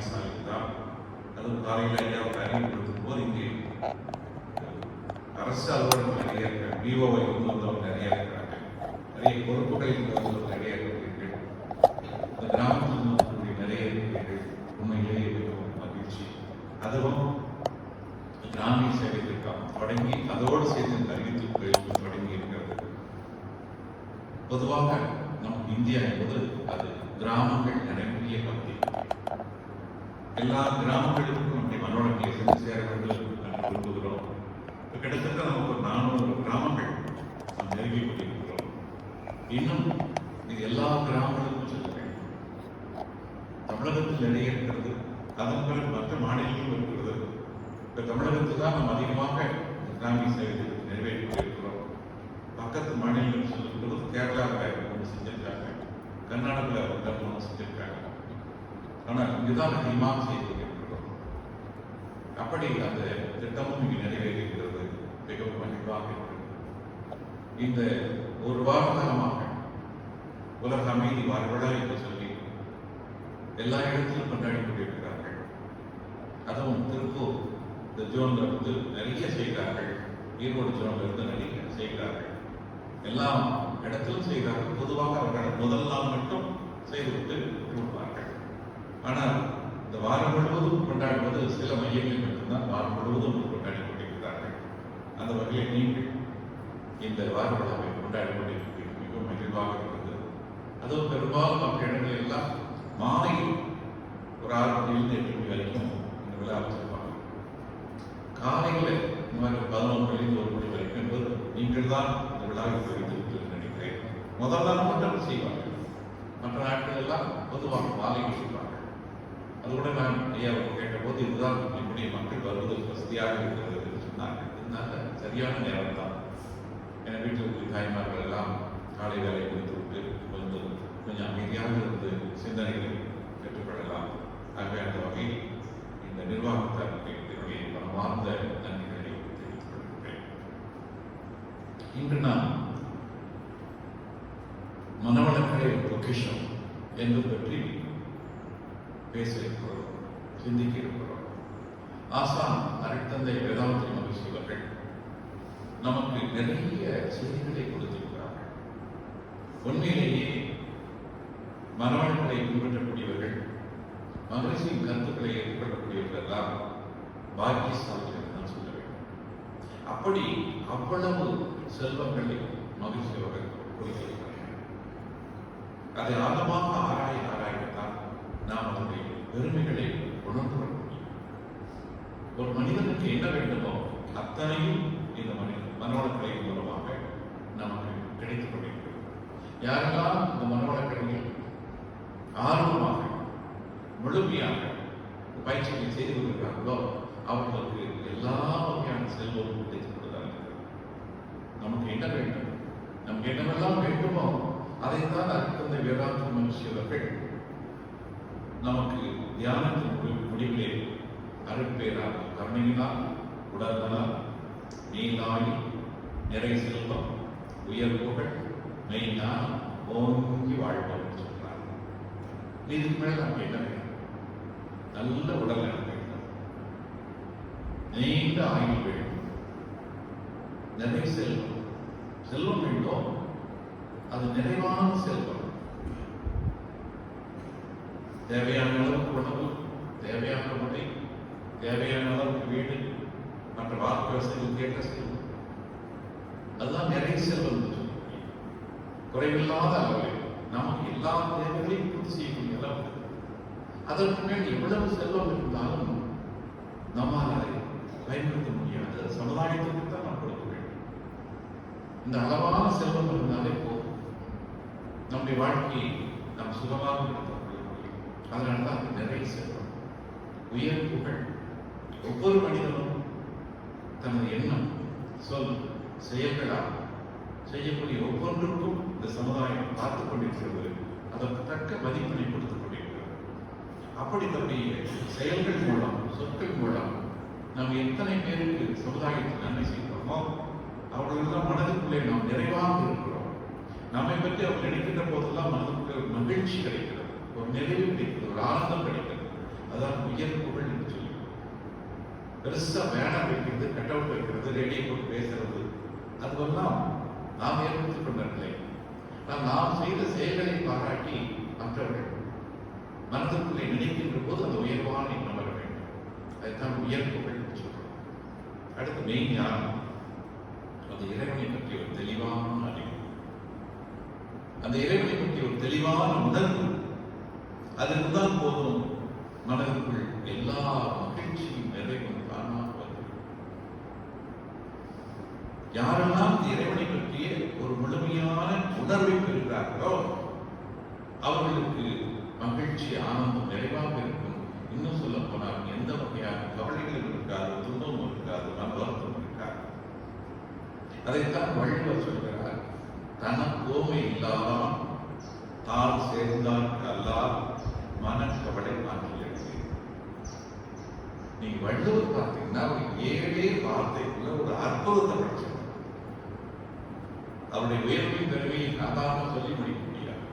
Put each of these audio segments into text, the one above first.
பாக்கியசாலி தான். அதுவும் காலையில் ஐயா அறிமுகப்படுத்தும் போது இங்கே அரசு அலுவலர்கள் நிறைய இருக்கிறாங்க, பிஓவை கொண்டு வந்தவங்க நிறைய இருக்கிறாங்க, நிறைய பொறுப்புகளை கொண்டு வந்தவங்க நிறைய இருக்கிறீர்கள், இந்த கிராமத்தில் இருக்கக்கூடிய நிறைய இருக்கிறீர்கள். உண்மையிலேயே மிகவும் மகிழ்ச்சி. அதுவும் கிராமிய சேவை திட்டம் தொடங்கி அதோடு சேர்ந்து இந்த அறிவிப்பு தொடங்கி இருக்கிறது. பொதுவாக நம் இந்தியா என்பது அது கிராமங்கள் நடைமுறைய பகுதி. எல்லா கிராமங்களுக்கும் நம்முடைய மனோரங்களை சென்று சேர வேண்டும் என்று விரும்புகிறோம். கிட்டத்தட்ட நமக்கு 400 கிராமங்கள் நாம் நெருங்கி கொண்டிருக்கிறோம். இன்னும் இது எல்லா கிராமங்களுக்கும் செல்ல வேண்டும். தமிழகத்தில் நிறைய இருக்கிறது, அதன் பிறகு மற்ற மாநிலங்களும் இருக்கிறது. இப்ப தமிழகத்தில் தான் நாம் அதிகமாக கிராமிய சேவை நிறைவேற்றி கொண்டிருக்கிறோம். பக்கத்து மாநிலங்கள் சொல்லும்போது கேரளாவில் ஒன்று செஞ்சிருக்காங்க, கர்நாடகாவில் ஒன்று செஞ்சிருக்காங்க. ஆனால் இங்குதான் அதிகமாக செய்து கொண்டிருக்கிறோம். அப்படி அந்த திட்டமும் இங்கு நிறைவேறுகிறது. மிகவும் மகிழ்வாக இருக்கிறது. இந்த ஒரு வார காலமாக உலக அமைதி வார விழா என்று சொல்லி எல்லா இடத்திலும் கொண்டாடி கொண்டிருக்கிறார்கள். அதுவும் திருப்பூர் இந்த ஜோன்ல வந்து நிறைய செய்கிறார்கள், ஈரோடு ஜோன்ல இருந்து நிறைய செய்கிறார்கள், எல்லா இடத்திலும் செய்கிறார்கள். பொதுவாக அவர்கள் முதல் நாள் மட்டும் செய்துவிட்டு கொடுப்பார்கள். ஆனால் இந்த வாரம் முழுவதும் கொண்டாடுவது சில மையங்களில் மட்டும்தான் வாரம் முழுவதும் கொண்டாடி கொண்டிருக்கிறார்கள். அந்த வகையில் நீங்கள் இந்த வார விழாவை கொண்டாடி கொண்டிருக்கிறீர்கள். மிகவும் மகிழ்வாக இருக்கிறது. அதுவும் பெரும்பாலும் மற்ற இடங்களில் எல்லாம் மாலையில் ஒரு 6 மணிலிருந்து 8 மணி வரைக்கும் இந்த விழா வச்சிருப்பாங்க. காலையில் இந்த மாதிரி 11 மணிலிருந்து 1 மணி வரைக்கும் என்பது நீங்கள் தான் இந்த விழாவை தெரிவித்து நினைக்கிறேன். முதல் நாள் மட்டும் செய்வார்கள், மற்ற நாட்கள் எல்லாம் பொதுவாக மாலையில் செய்வார்கள். அது கூட நான் ஐயா கேட்டபோது இதுதான் இப்படி மக்கள் வருவது வசதியாக இருக்கிறது என்று சொன்னார்கள். இதனால சரியான நேரம் தான். என வீட்டில் இருக்கிற தாய்மார்கள் எல்லாம் காலை வேலை முடித்து விட்டு கொஞ்சம் அமைதியாக இருந்து சிந்தனைகளை பெற்றுக்கொள்ளலாம். ஆகவே அந்த வகையில் இந்த நிர்வாகத்தாருக்கு என்னுடைய மனமார்ந்த நன்றிகளை தெரிவித்துக் கொள்கிறேன். இன்று நாம் மனவளக்கலை பொக்கிஷம் என்பது பற்றி பேச இருக்கிறோம், சிந்திக்க இருக்கிறோம். ஆசான் அருட்தந்தை வேதாந்தி மகிழ்ச்சி அவர்கள் நமக்கு நிறைய செய்திகளை கொடுத்திருக்கிறார்கள். உண்மையிலேயே மனவளக்கலை பின்பற்றக்கூடியவர்கள், மகிழ்ச்சியின் கருத்துக்களை ஏற்படக்கூடியவர்கள் எல்லாம் பாக்கியசாலிகள் தான் சொல்ல வேண்டும். அப்படி அவ்வளவு செல்வங்களை மகிழ்ச்சி அவர்கள் கொடுத்திருக்கிறார்கள். அதை ஆழமாக ஆராயத்தான் நாம் அதனுடைய பெருமைகளை உணர்ந்து கொள்ள முடியும். ஒரு மனிதனுக்கு என்ன வேண்டுமோ அத்தனையும் இந்த மனவளக்கலை மூலமாக நமக்கு கிடைத்துக் கொண்டிருக்கிறது. யாரெல்லாம் இந்த மனவளக்கலையில் ஆர்வமாக முழுமையாக பயிற்சிகளை செய்து கொண்டிருக்கிறார்களோ அவர்களுக்கு எல்லா வகையான செல்வமும் கிடைத்துக் கொள்கிறார்கள். நமக்கு என்ன வேண்டும், நமக்கு என்னவெல்லாம் வேண்டுமோ அதைத்தான் அருட்தந்தை வேதாந்தி மகிழ்ச்சி அவர்கள் நமக்கு தியானத்தின் முடிவிலே அருட்பேரால் கருணையினால் உடல்நலம் நீலாயி நிறை செல்வம் உயர் புகழ் மெய்ஞான ஓங்கி வாழ்வோம் சொல்றார். இதுக்கு மேல நமக்கு என்ன வேணும்? நல்ல உடல் நலம் வேண்டும், நீண்ட ஆயுள் வேண்டும், நிறை செல்வம். செல்வம் வேண்டும், அது நிறைவான செல்வம். தேவையான அளவுக்கு உணவு, தேவையான உடை, தேவையான அளவுக்கு வீடு, மற்ற வாக்கு வசதிகள் கேட்ட செல்வம், அதுதான் நிறைய செல்வம். குறைவில்லாத அளவில் நமக்கு எல்லா தேவைகளையும் பூர்த்தி செய்யக்கூடிய அளவு. அதற்கு மேல் எவ்வளவு செல்வம் இருந்தாலும் நம்மால் அதை பயன்படுத்த முடியாது. சமுதாயத்திற்கு தான் நாம் கொடுக்க வேண்டும். இந்த அளவான செல்வம் இருந்தாலே போதும், நம்முடைய வாழ்க்கையை நாம் சுகமாக நடத்த முடியும். அதனால்தான் நிறைய செல்வம், உயர் புகழ். ஒவ்வொரு மனிதனும் தனது எண்ணம், சொல், செயல்களால் செய்யக்கூடிய ஒவ்வொன்றுக்கும் இந்த சமுதாயம் பார்த்துக் கொண்டிருக்கிறது. அதற்கு தக்க மதிப்பினை கொடுத்துக் கொண்டிருக்கிறது. அப்படி தன்னுடைய செயல்கள் மூலம், சொற்கள் மூலம் நாம் எத்தனை பேருக்கு சமுதாயத்தில் நன்மை செய்கிறோமோ அவர்களெல்லாம் மனதுக்குள்ளே நாம் நிறைவாக இருக்கிறோம். நம்மை பற்றி அவர் நினைக்கின்ற போதெல்லாம் மனதுக்கு மகிழ்ச்சி கிடைக்கிறது, ஒரு நிறைவு கிடைக்கிறது, ஒரு ஆனந்தம் கிடைக்கிறது. அதான் உயர் புகழ் என்று சொல்லி. பெருசா பேனர் வைக்கிறது, கட் அவுட் வைக்கிறது, ரேடியோ போட்டு பேசுறது, அதுவெல்லாம் நாம் ஏற்படுத்திக் கொண்ட நிலை. நாம் செய்த செயல்களை பாராட்டி மற்றவர்கள் மனதிற்குள்ளே நினைக்கின்ற போது அந்த உயர்வான எண்ணம் வர வேண்டும். அதுதான் உயர் புகழ் என்று சொல்றோம். அடுத்து மெயின் ஞானம், அந்த இறைவனை பற்றி ஒரு தெளிவான அறிவு, அந்த இறைவனை பற்றி ஒரு தெளிவான உணர்வு, அது இருந்தால் போதும் மனதிற்குள் எல்லா மகிழ்ச்சியும் நிறைவும் தானாக வந்து. யாரெல்லாம் இந்த இறைவனை பற்றிய ஒரு முழுமையான உணர்வை பெறுகிறார்களோ அவர்களுக்கு மகிழ்ச்சி, ஆனந்தம் நிறைவாக இருக்கும். இன்னும் சொல்ல போனால் எந்த வகையான கவலைகளும் இருக்காது, துன்பமும் இருக்காது, மன வருத்தம் இருக்காது. அதைத்தான் வள்ளுவர் சொல்கிறார், தனக்கோமை இல்லாதான் தால் சேர்ந்தார்க்கு அல்லால் மனக்கவலை மாற்றியது. நீங்க வள்ளுவர் பார்த்தீங்கன்னா ஒரு 7 வார்த்தைக்குள்ள ஒரு அற்புதத்தை படிச்சு அவருடைய உயர்வையும் பெருமையும் சாதாரண சொல்லி முடிக்க முடியாது.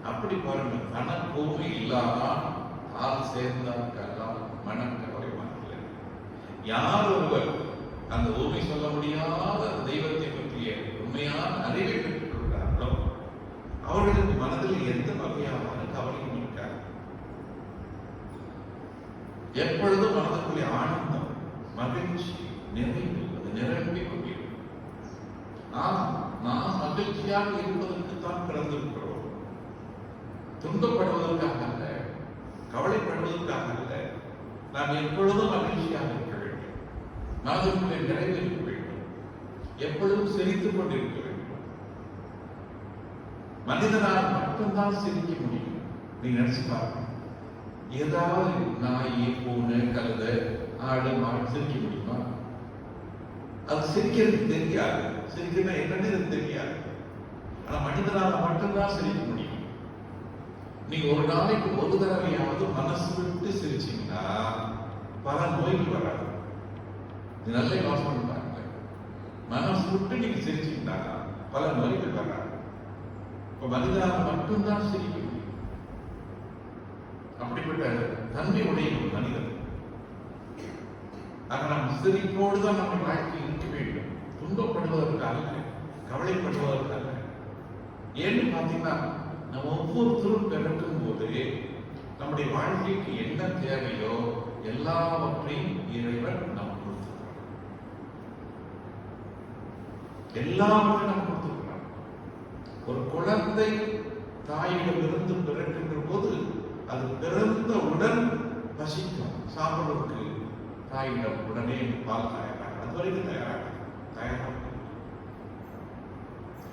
அப்படி பாருங்க, தனக்கோமை இல்லாதான் தால் சேர்ந்தார்க்கு அல்லால் மனக்கவலை மாற்றியது. யார் ஒருவர் அந்த ஊமை சொல்ல முடியாத தெய்வத்தை பற்றிய உண்மையான அறிவை பெற்றுக் கொள்கிறார்களோ அவர்களுக்கு மனதில் எந்த வகையான கவலையும் இருக்காது. எப்பொழுதும் மனதுக்குள்ளே ஆனந்தம், மகிழ்ச்சி, நிறைவு, அது நிரம்பி கொண்டிருக்கும். நாம் மகிழ்ச்சியாக இருப்பதற்கு தான் பிறந்திருக்கிறோம். துன்பப்படுவதற்காக அல்ல, கவலைப்படுவதற்காக அல்ல. நாம் எப்பொழுதும் மகிழ்ச்சியாக இருக்க வேண்டும், மனதுக்குள்ளே நிறைவு இருக்க வேண்டும், எப்பொழுதும் சிரித்துக் கொண்டிருக்க வேண்டும். மனிதனால் மட்டும்தான் சிரிக்க முடியும். நீங்க நினைச்சு பாருங்க, ஏதாவது நாய், பூனை, கழுதை, ஆடு, மாடு சிரிக்க முடியுமா? அது சிரிக்கிறது தெரியாது. சிரிக்கிறதுனா என்னன்னு எனக்கு தெரியாது. ஆனா மனிதனால் மட்டும்தான் சிரிக்க முடியும். நீங்க ஒரு நாளைக்கு ஒரு தடவையாவது மனசு விட்டு சிரிச்சீங்கன்னா பல நோய்கள் வராது. நல்ல யோசனை பாருங்க, மனசு விட்டு நீங்க சிரிச்சீங்கன்னா பல நோய்கள் வராது. இப்ப மனிதனால் மட்டும்தான் சிரிக்க முடியும். அப்படிப்பட்ட தன்மை உடைய ஒரு மனிதன். ஆக நாம் சிரிப்போடுதான் நம்ம வாழ்க்கை இருக்க வேண்டும். துன்பப்படுவதற்காக, கவலைப்படுவதற்காக. ஏன்னு பார்த்தீங்கன்னா, நம்ம ஒவ்வொருத்தரும் பிறக்கும் போது நம்முடைய வாழ்க்கைக்கு என்ன தேவையோ எல்லாவற்றையும் இறைவன் நமக்கு கொடுத்திருக்கிறார். எல்லாவற்றையும் நமக்கு கொடுத்திருக்கிறார். ஒரு குழந்தை தாயிடமிருந்து பிறக்கின்ற போது அது பிறந்தவுடன் பசிக்கும். சாப்பிடுவதற்கு தாயிடம் உடனே பால் தயாராக, அது வரைக்கும் தயாராக.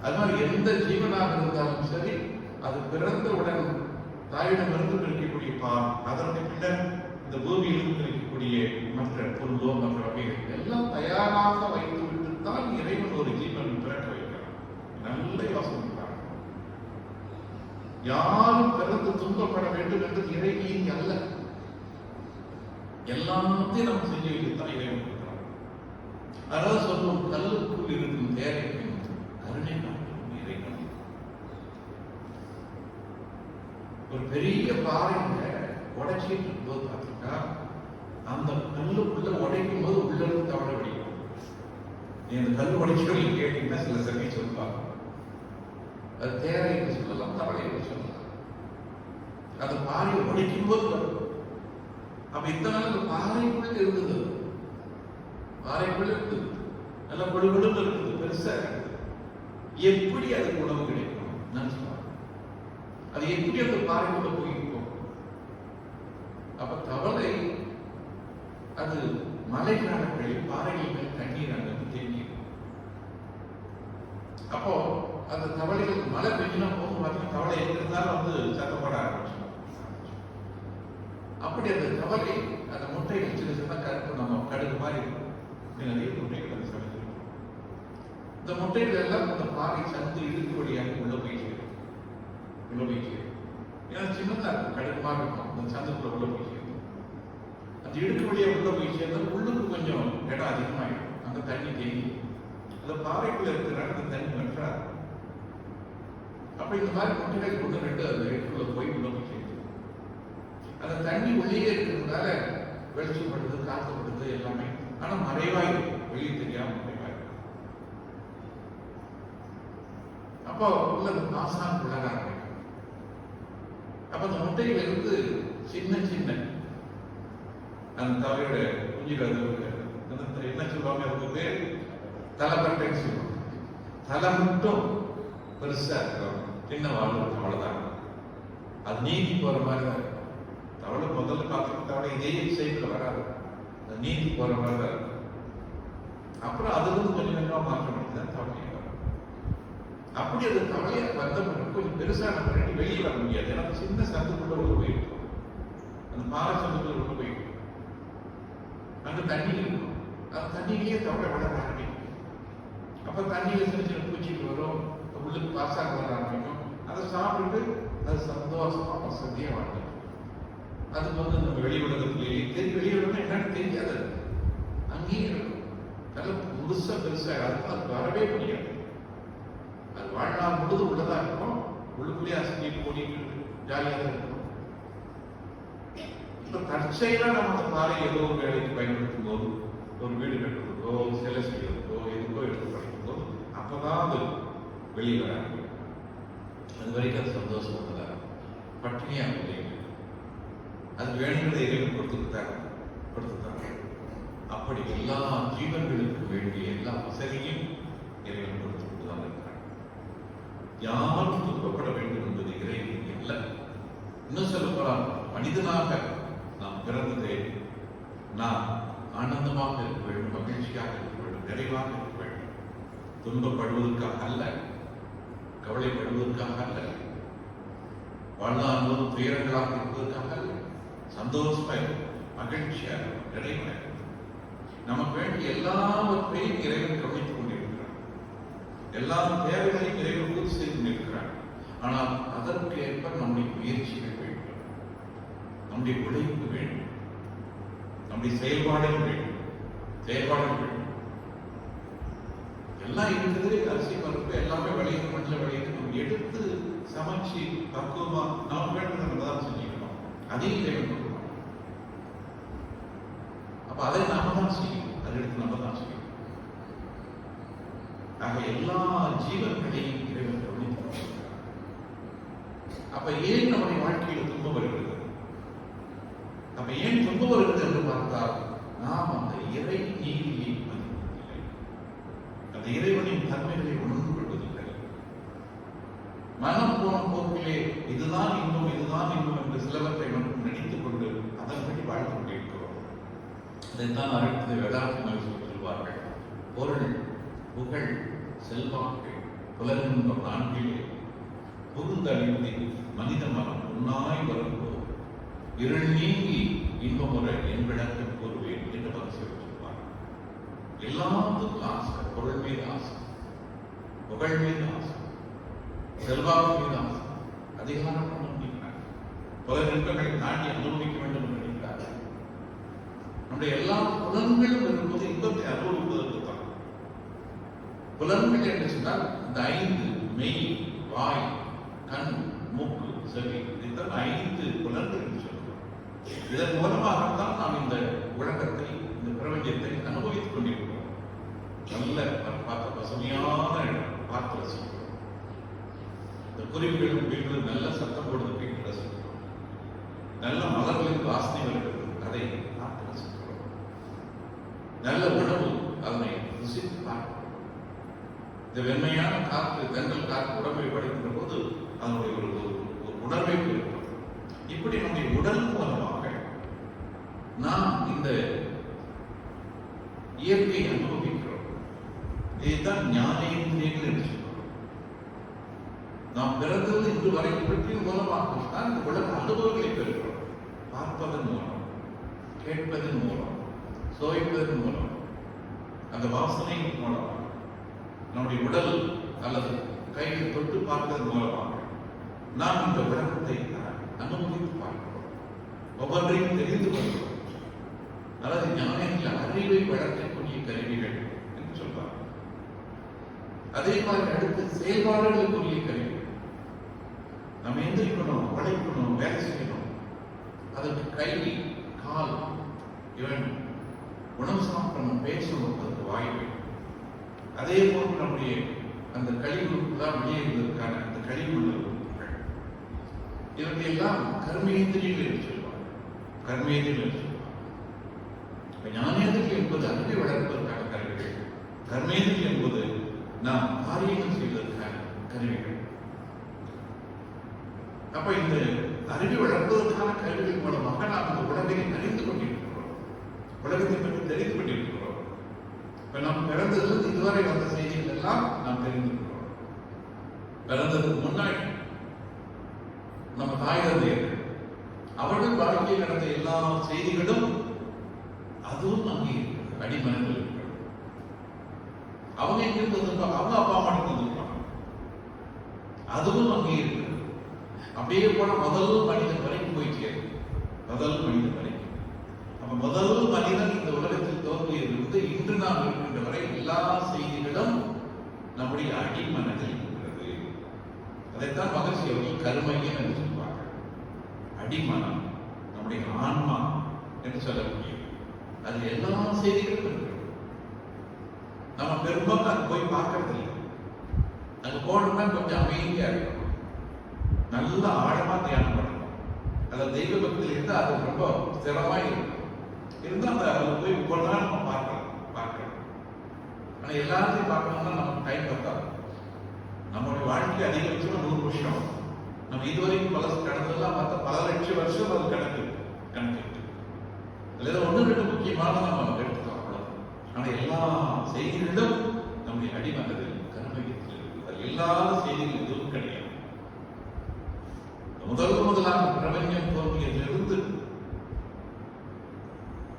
அதனால எந்த ஜீவனாக இருந்தாலும் சரி, அது பிறந்தவுடன் தாயிடமிருந்து கிடைக்கக்கூடிய பால், அதற்கு பின்னர் இந்த பூமியிலிருந்து கிடைக்கக்கூடிய மற்ற பொருளோ மற்ற வகைகள் எல்லாம் தயாராக வைத்துவிட்டு தான் இறைவன் ஒரு ஜீவன் பிறக்க வைக்கிறார். நல்ல யோசனை. யாரும் பிறந்து துன்பப்பட வேண்டும் என்று இறைவன் அல்ல. எல்லாத்தையும் நம்ம செஞ்சு வைத்துத்தான் இறைவன் கொடுக்கிறார். அதாவது சொல்லும், கல்லுக்குள் இருக்கும் தேரைக்கு கருணை காட்டும் இறைவன். ஒரு பெரிய பாறைங்க உடைச்சிட்டு இருக்கும்போது பார்த்தீங்கன்னா அந்த கல்லுக்குள்ள உடைக்கும் போது உள்ள இருந்து தவளை வடிக்கும். நீ அந்த கல் உடைச்சவங்க கேட்டீங்கன்னா சில சமயம் சொல்லுவாங்க, அது தேரை என்று சொல்லலாம், தவளை என்று சொல்லலாம். அந்த பாறையை உடைக்கும் போது வரும். அப்ப இந்த நாள் அந்த பாறைக்குள்ள இருந்தது, பாறைக்குள்ள இருந்தது, நல்ல பொழுது இருக்குது, பெருசா இருக்குது. எப்படி அதுக்கு உணவு கிடைக்கும்? அது எப்படி அந்த பாறைக்குள்ள போயிருக்கும்? அப்ப தவளை அது மழை காலங்களில் பாறைகள் தண்ணீர் அங்கு தேங்கி. அப்போ அந்த தவளைகள் மழை பெய்யினா போகும் பார்த்தீங்கன்னா தவளை எங்க இருந்தாலும் வந்து சத்தப்பட ஆரம்பிச்சு. அப்படி அந்த தவளை அந்த முட்டை வச்சிருச்சுன்னா கருப்பு நம்ம கடுகு மாதிரி இருக்கும். நிறைய முட்டைகள் அந்த சமைச்சு இந்த முட்டைகள் எல்லாம் அந்த பாறை சந்து இழுக்கு வழியாக உள்ள போயிட்டு ஏன்னா சின்னதா இருக்கும், கடுகு மாதிரி இருக்கும். அந்த சந்துக்குள்ள உள்ள போய் சேரும். அந்த இடுக்கு வழியாக உள்ள போய் சேர்ந்தா உள்ளுக்கு கொஞ்சம் இடம் அதிகமாயிடும். அந்த தண்ணி தேங்கி அந்த பாறைக்குள்ள இருக்கிற அந்த தண்ணி வென்றார். அப்ப இந்த மாதிரி முட்டைகள் கொண்டு ரெண்டு அந்த இடத்துல போய் உள்ள போய் சேர்ந்து அந்த தண்ணி உள்ளே இருக்கிறதுனால வெளிச்சப்படுது, காத்துப்படுது எல்லாமே. ஆனா மறைவாய் வெளியே தெரியாம மறைவாய். அப்போ உள்ள ஆசான் விளங்க ஆரம்பிக்கும். அப்ப அந்த முட்டையில இருந்து சின்ன சின்ன அந்த தவையோட குஞ்சுகள் என்ன சொல்லுவாங்க, அவங்க பேர் தலைப்பட்டைன்னு சொல்லுவாங்க. தலை மட்டும் பெருசா இருக்கும், சின்ன வாழ்வு இருக்கும், அவ்வளவுதான். அது நீந்தி போற மாதிரி தான் இருக்கும். தவளை முதல்ல பார்த்துட்டு தவளை இதே சைட்ல வராது, அது நீந்தி போற மாதிரி தான் இருக்கும். அப்புறம் அதுல இருந்து கொஞ்சம் கொஞ்சமா மாற்றம் பண்ணிதான் தவளையை வரும். அப்படி அது தவளையை வந்த பிறகு கொஞ்சம் பெருசான பிறகு வெளியே வர முடியாது. ஏன்னா சின்ன சந்துக்குள்ள உள்ள போயிருக்கும், அந்த பாறை சந்துக்குள்ள உள்ள போயிருக்கும். அங்க தண்ணி இருக்கும், அந்த தண்ணியிலேயே தவளை வளர ஆரம்பிக்கும். அப்ப தண்ணியில சின்ன சின்ன பூச்சிக்கு வரும், உள்ளுக்கு பாசாக வர ஆரம்பிக்கும். அதை சாப்பிட்டு அது சந்தோஷமா வசதியா வாழ்ந்துடும். அதுக்கு நம்ம வெளி உலகத்திலேயே வெளி உலகம் என்னன்னு தெரியாது, அங்கேயே இருக்கும். நல்ல புதுசா பெருசா அது வரவே முடியாது. அது வாழ்நாள் முழுது உள்ளதா இருக்கும், உள்ளுக்குள்ளே அசதி ஓடிட்டு ஜாலியாக இருக்கும். இப்ப தற்செயலா நம்ம அந்த பாறை ஏதோ ஒரு வேலைக்கு பயன்படுத்தும் போது, ஒரு வீடு கட்டுறதுக்கோ சிலை செய்யறதுக்கோ எதுக்கோ எடுத்து படிக்கும் போது அப்பதான் அது வெளியே வர. அது வரைக்கும் அது சந்தோஷப்பட்டதா பட்டினியா இல்லைங்க. அது வேணுங்கிறத இறைவன் கொடுத்துட்டாங்க. அப்படி எல்லா ஜீவன்களுக்கு வேண்டிய எல்லா வசதியும் இறைவன் கொடுத்து கொண்டுதான் இருக்கிறார். யாரும் துன்பப்பட வேண்டும் என்பது இறைவன் இல்லை. இன்னும் சொல்ல போனால் மனிதனாக நாம் பிறந்ததே நாம் ஆனந்தமாக இருக்க வேண்டும், மகிழ்ச்சியாக இருக்க வேண்டும், நிறைவாக இருக்க வேண்டும். துன்பப்படுவதற்காக அல்ல, கவலைப்படுவதற்காக அல்ல, வாழ்நாள் முழுவதும் துயரங்களாக இருப்பதற்காக அல்ல, சந்தோஷமாக மகிழ்ச்சியாக நிறைவாக நமக்கு வேண்டிய எல்லாவற்றையும் இறைவன் கவனித்துக் கொண்டிருக்கிறார். எல்லா தேவைகளையும் இறைவன் பூர்த்தி செய்து கொண்டிருக்கிறார். ஆனால் அதற்கு ஏற்ப நம்முடைய முயற்சிகள் வேண்டும், நம்முடைய உழைப்பு வேண்டும், நம்முடைய செயல்பாடுகள் வேண்டும். எல்லாம் இருக்குது, அரிசி பருப்பு எல்லாமே விளையுது, மஞ்சள் விளையுது. நம்ம எடுத்து சமைச்சு பக்குவமா நாம் வேணும் நம்ம தான் செஞ்சுக்கணும். அதையும் இறைவன் கொடுக்கணும். அப்ப அதை நாம தான் செய்யணும், அதை எடுத்து நம்ம தான் செய்யணும். ஆக எல்லா ஜீவன்களையும் இறைவன் கவனித்து. அப்ப ஏன் நம்முடைய வாழ்க்கையில் துன்பம் வருகிறது? அப்ப ஏன் துன்பம் வருகிறது என்று பார்த்தால், நாம் அந்த இறை நீதியை மதிப்பதில்லை, அந்த இறைவனின் தன்மைகளை உணர்ந்து கொள்வதில்லை. மனம் போன போக்கிலே இதுதான் இன்னும் என்று சிலவற்றை மட்டும் நினைத்துக் கொண்டு அதன்படி வாழ்ந்து கொண்டிருக்கிறோம். அதைத்தான் அறிவித்து வேதாந்தங்கள் சொல்வார்கள். பொருள், புகழ், செல்வாக்கு, புலன்கின்ற நான்கிலே புகுந்தழிந்து மனித மனம் உண்ணாய் வரும்போது இருள் நீங்கி இன்பமுறை என் விளக்கம் கூறுவேன் என்று மனசில் சொல்வார். எல்லாத்துக்கும் ஆசை, பொருள் மீது ஆசை, புகழ் மீது ஆசை, செல்வாக்கு மீது ஆசை, அதிகாரம் அனுபவிக்கிறார், பல இன்பங்களை தாண்டி அனுபவிக்க வேண்டும் என்று நினைக்கிறார்கள். நம்முடைய எல்லா புலன்களும் இருக்கும்போது இன்பத்தை அனுபவிப்பதற்கு தான். புலன்கள் என்று சொன்னால் இந்த 5 மெய், வாய், கண், மூக்கு, செவி, இதுதான் 5 புலன்கள் என்று சொல்கிறோம். இதன் மூலமாகத்தான் நாம் இந்த உலகத்தை, இந்த பிரபஞ்சத்தை அனுபவித்துக் கொண்டிருக்கிறோம். நல்ல பார்த்த பசுமையான இடம் பார்த்து ரசிக்கிறோம். இந்த குருவிகளும் வீடுகளும் நல்ல சத்தம் போடுறது கேட்டு ரசிக்கிறோம். நல்ல மலர்களின் வாசனை வருகிறது, அதை பார்த்து ரசிக்கிறோம். நல்ல உணவு, அதனை ருசித்து பார்க்கிறோம். இந்த வெண்மையான காற்று, தென்றல் காற்று உடம்பை படைக்கின்ற போது அதனுடைய ஒரு உணர்வை பெறுகிறோம். இப்படி நம்முடைய உடல் மூலமாக நாம் இந்த இயற்கையை அனுபவிக்கிறோம். இதைத்தான் ஞானேந்திரியங்கள் என்று சொல்கிறோம். நாம் பிறந்தது இன்று வரை இவற்றின் மூலமாக தான் இந்த உலக அனுபவங்களை பெறுகிறோம். பார்ப்பதன் மூலம், கேட்பதன் மூலம், சுவைப்பதன் மூலம், அந்த வாசனையின் மூலமாக, நம்முடைய உடல் அல்லது கையில் தொட்டு பார்ப்பதன் மூலமாக நாம் இந்த உலகத்தை அனுபவித்து பார்க்கிறோம். ஒவ்வொன்றையும் தெரிந்து கொள்கிறோம். அதாவது ஞானத்தில் அறிவை வளர்க்கக்கூடிய கருவிகள் என்று சொல்வார். அதே மாதிரி அடுத்து செயல்பாடுகளுக்குரிய கருவிகள். நம்ம எந்திரிக்கணும், உழைக்கணும், வேலை செய்யணும், அதற்கு கை, கால், இவன் உணவு சாப்பிடணும், பேசணும், அதுக்கு வாய்ப்பு. அதே போன்று நம்முடைய அந்த கழிவுக்கு தான் வெளியே இருந்ததற்கான அந்த கழிவு உறுப்புகள், இவற்றையெல்லாம் கர்மேந்திரியங்கள் என்று சொல்வாங்க. கர்மேந்திரியங்கள் என்று சொல்வாங்க. ஞானேந்திரியம் என்பது அறிவை வளர்ப்பதற்கான கருவிகள், கர்மேந்திரியம் என்பது நாம் காரியங்கள் செய்வதற்கான கருவிகள். அப்ப இந்த அறிவை வளர்ப்பதற்கான கருவிகள் மூலமாக நாம் இந்த உலகை அறிந்து கொண்டிருக்கிறோம், உலகத்தை பற்றி தெரிந்து கொண்டிருக்கிறோம். இப்ப நாம் பிறந்ததிலிருந்து இதுவரை வந்த செய்திகள் எல்லாம் நாம் தெரிந்திருக்கிறோம். பிறந்ததுக்கு முன்னாடி நம்ம தாய் தந்தையர்கள் அவர்கள் வாழ்க்கையில் நடந்த எல்லா செய்திகளும் அதுவும் அங்கே அடிமனங்கள் இருக்கிறது. அவங்க எங்க இருந்திருப்பாங்க, அவங்க அப்பா அம்மா இருந்திருப்பாங்க, அதுவும் அங்கே இருக்கிறது. அப்படியே போன முதல் மனிதன் வரைக்கும் போய் சேரும். முதல் மனிதன் வரைக்கும். அப்ப முதல் மனிதன் இந்த உலகத்தில் தோன்றியிருந்து இன்று நாம் இருக்கின்ற வரை எல்லா செய்திகளும் நம்முடைய அடிமனதில் இருக்கிறது. அதைத்தான் மகர்ஷி அவர்கள் கருமையன் என்று சொல்வார்கள். அடிமனம், நம்முடைய ஆன்மா என்று சொல்லக்கூடிய அது எல்லா செய்திகளும் இருக்கிறது. நம்ம பெரும்பாலும் அது போய் பார்க்கறது இல்லை. அங்க போனோம்னா கொஞ்சம் அமைதியா இருக்கணும், நல்ல ஆழமா தியானம் பண்ணணும். அதில் தெய்வ பக்தியில் இருந்தால் அது ரொம்ப ஸ்திரமா இருக்கும். இருந்தால் அந்த அதில் போய் ஒவ்வொன்றா நம்ம பார்க்கலாம். ஆனால் எல்லாத்தையும் பார்க்கணும்னா நமக்கு டைம் பத்தாது. நம்மளுடைய வாழ்க்கை அதிகபட்சம் 100 வருஷம். நம்ம இதுவரைக்கும் பல கடந்தெல்லாம் பார்த்தா பல லட்சம் வருஷம் அது கணக்கு. அதில் ஒன்று ரெண்டு முக்கியமான நம்ம எடுத்துக்கலாம். ஆனால் எல்லா செய்திகளும் நம்முடைய அடிமனதில் கருமையத்தில் அது எல்லா செய்திகளும் எதுவும் கிடையாது. முதலாக பிரபஞ்சம் தோன்றியதிலிருந்து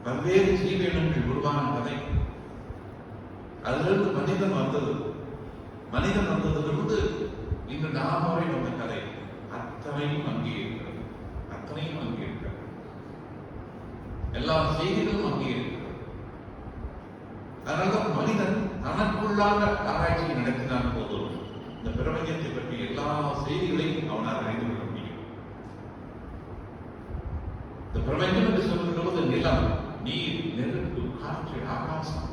பல்வேறு ஜீவனங்கள் உருவான கதை, அதிலிருந்து மனிதன் வந்தது, மனிதன் வந்ததிலிருந்து இன்று நாம் வரை வந்த கதை அத்தனையும் அங்கே இருக்கிறது. அத்தனையும் அங்கே இருக்கிறது. எல்லா செய்திகளும் அங்கே இருக்கிறது. அதனால்தான் மனிதன் தனக்குள்ளாக ஆராய்ச்சி நடத்தினான் போதும் இந்த பிரபஞ்சத்தை பற்றி எல்லா செய்திகளையும் அவனால் அறிந்து கொள்ள முடியும். இந்த பிரபஞ்சம் என்று சொல்லும்போது நிலம், நீர், நெருப்பு, காற்று, ஆகாசம்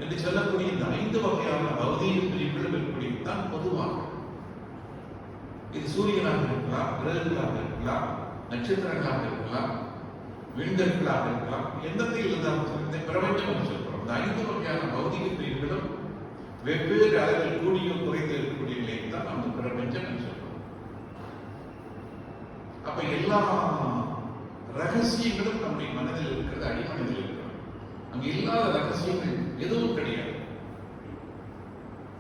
என்று சொல்லக்கூடிய இந்த 5 வகையான பௌதீக பிரிவுகள் இருக்கக்கூடியதுதான் பொதுவாக. இது சூரியனாக இருக்கலாம், கிரகங்களாக இருக்கலாம், நட்சத்திரங்களாக இருக்கலாம், விண்கற்களாக இருக்கலாம், எந்தத்தில் இருந்தாலும் இந்த பிரபஞ்சம் என்று சொல்றோம். இந்த 5 வகையான பௌதிக பிரிவுகளும் வெவ்வேறு அளவில் கூடியோ குறைந்து இருக்கக்கூடிய நிலையை தான் அந்த பிரபஞ்சம் என்று சொல்றோம். அப்ப எல்லா ரகசியங்களும் நம்முடைய மனதில் இருக்கிறது, அடிமனதில் இருக்கிறது. அங்க இல்லாத ரகசியங்கள் எதுவும் கிடையாது.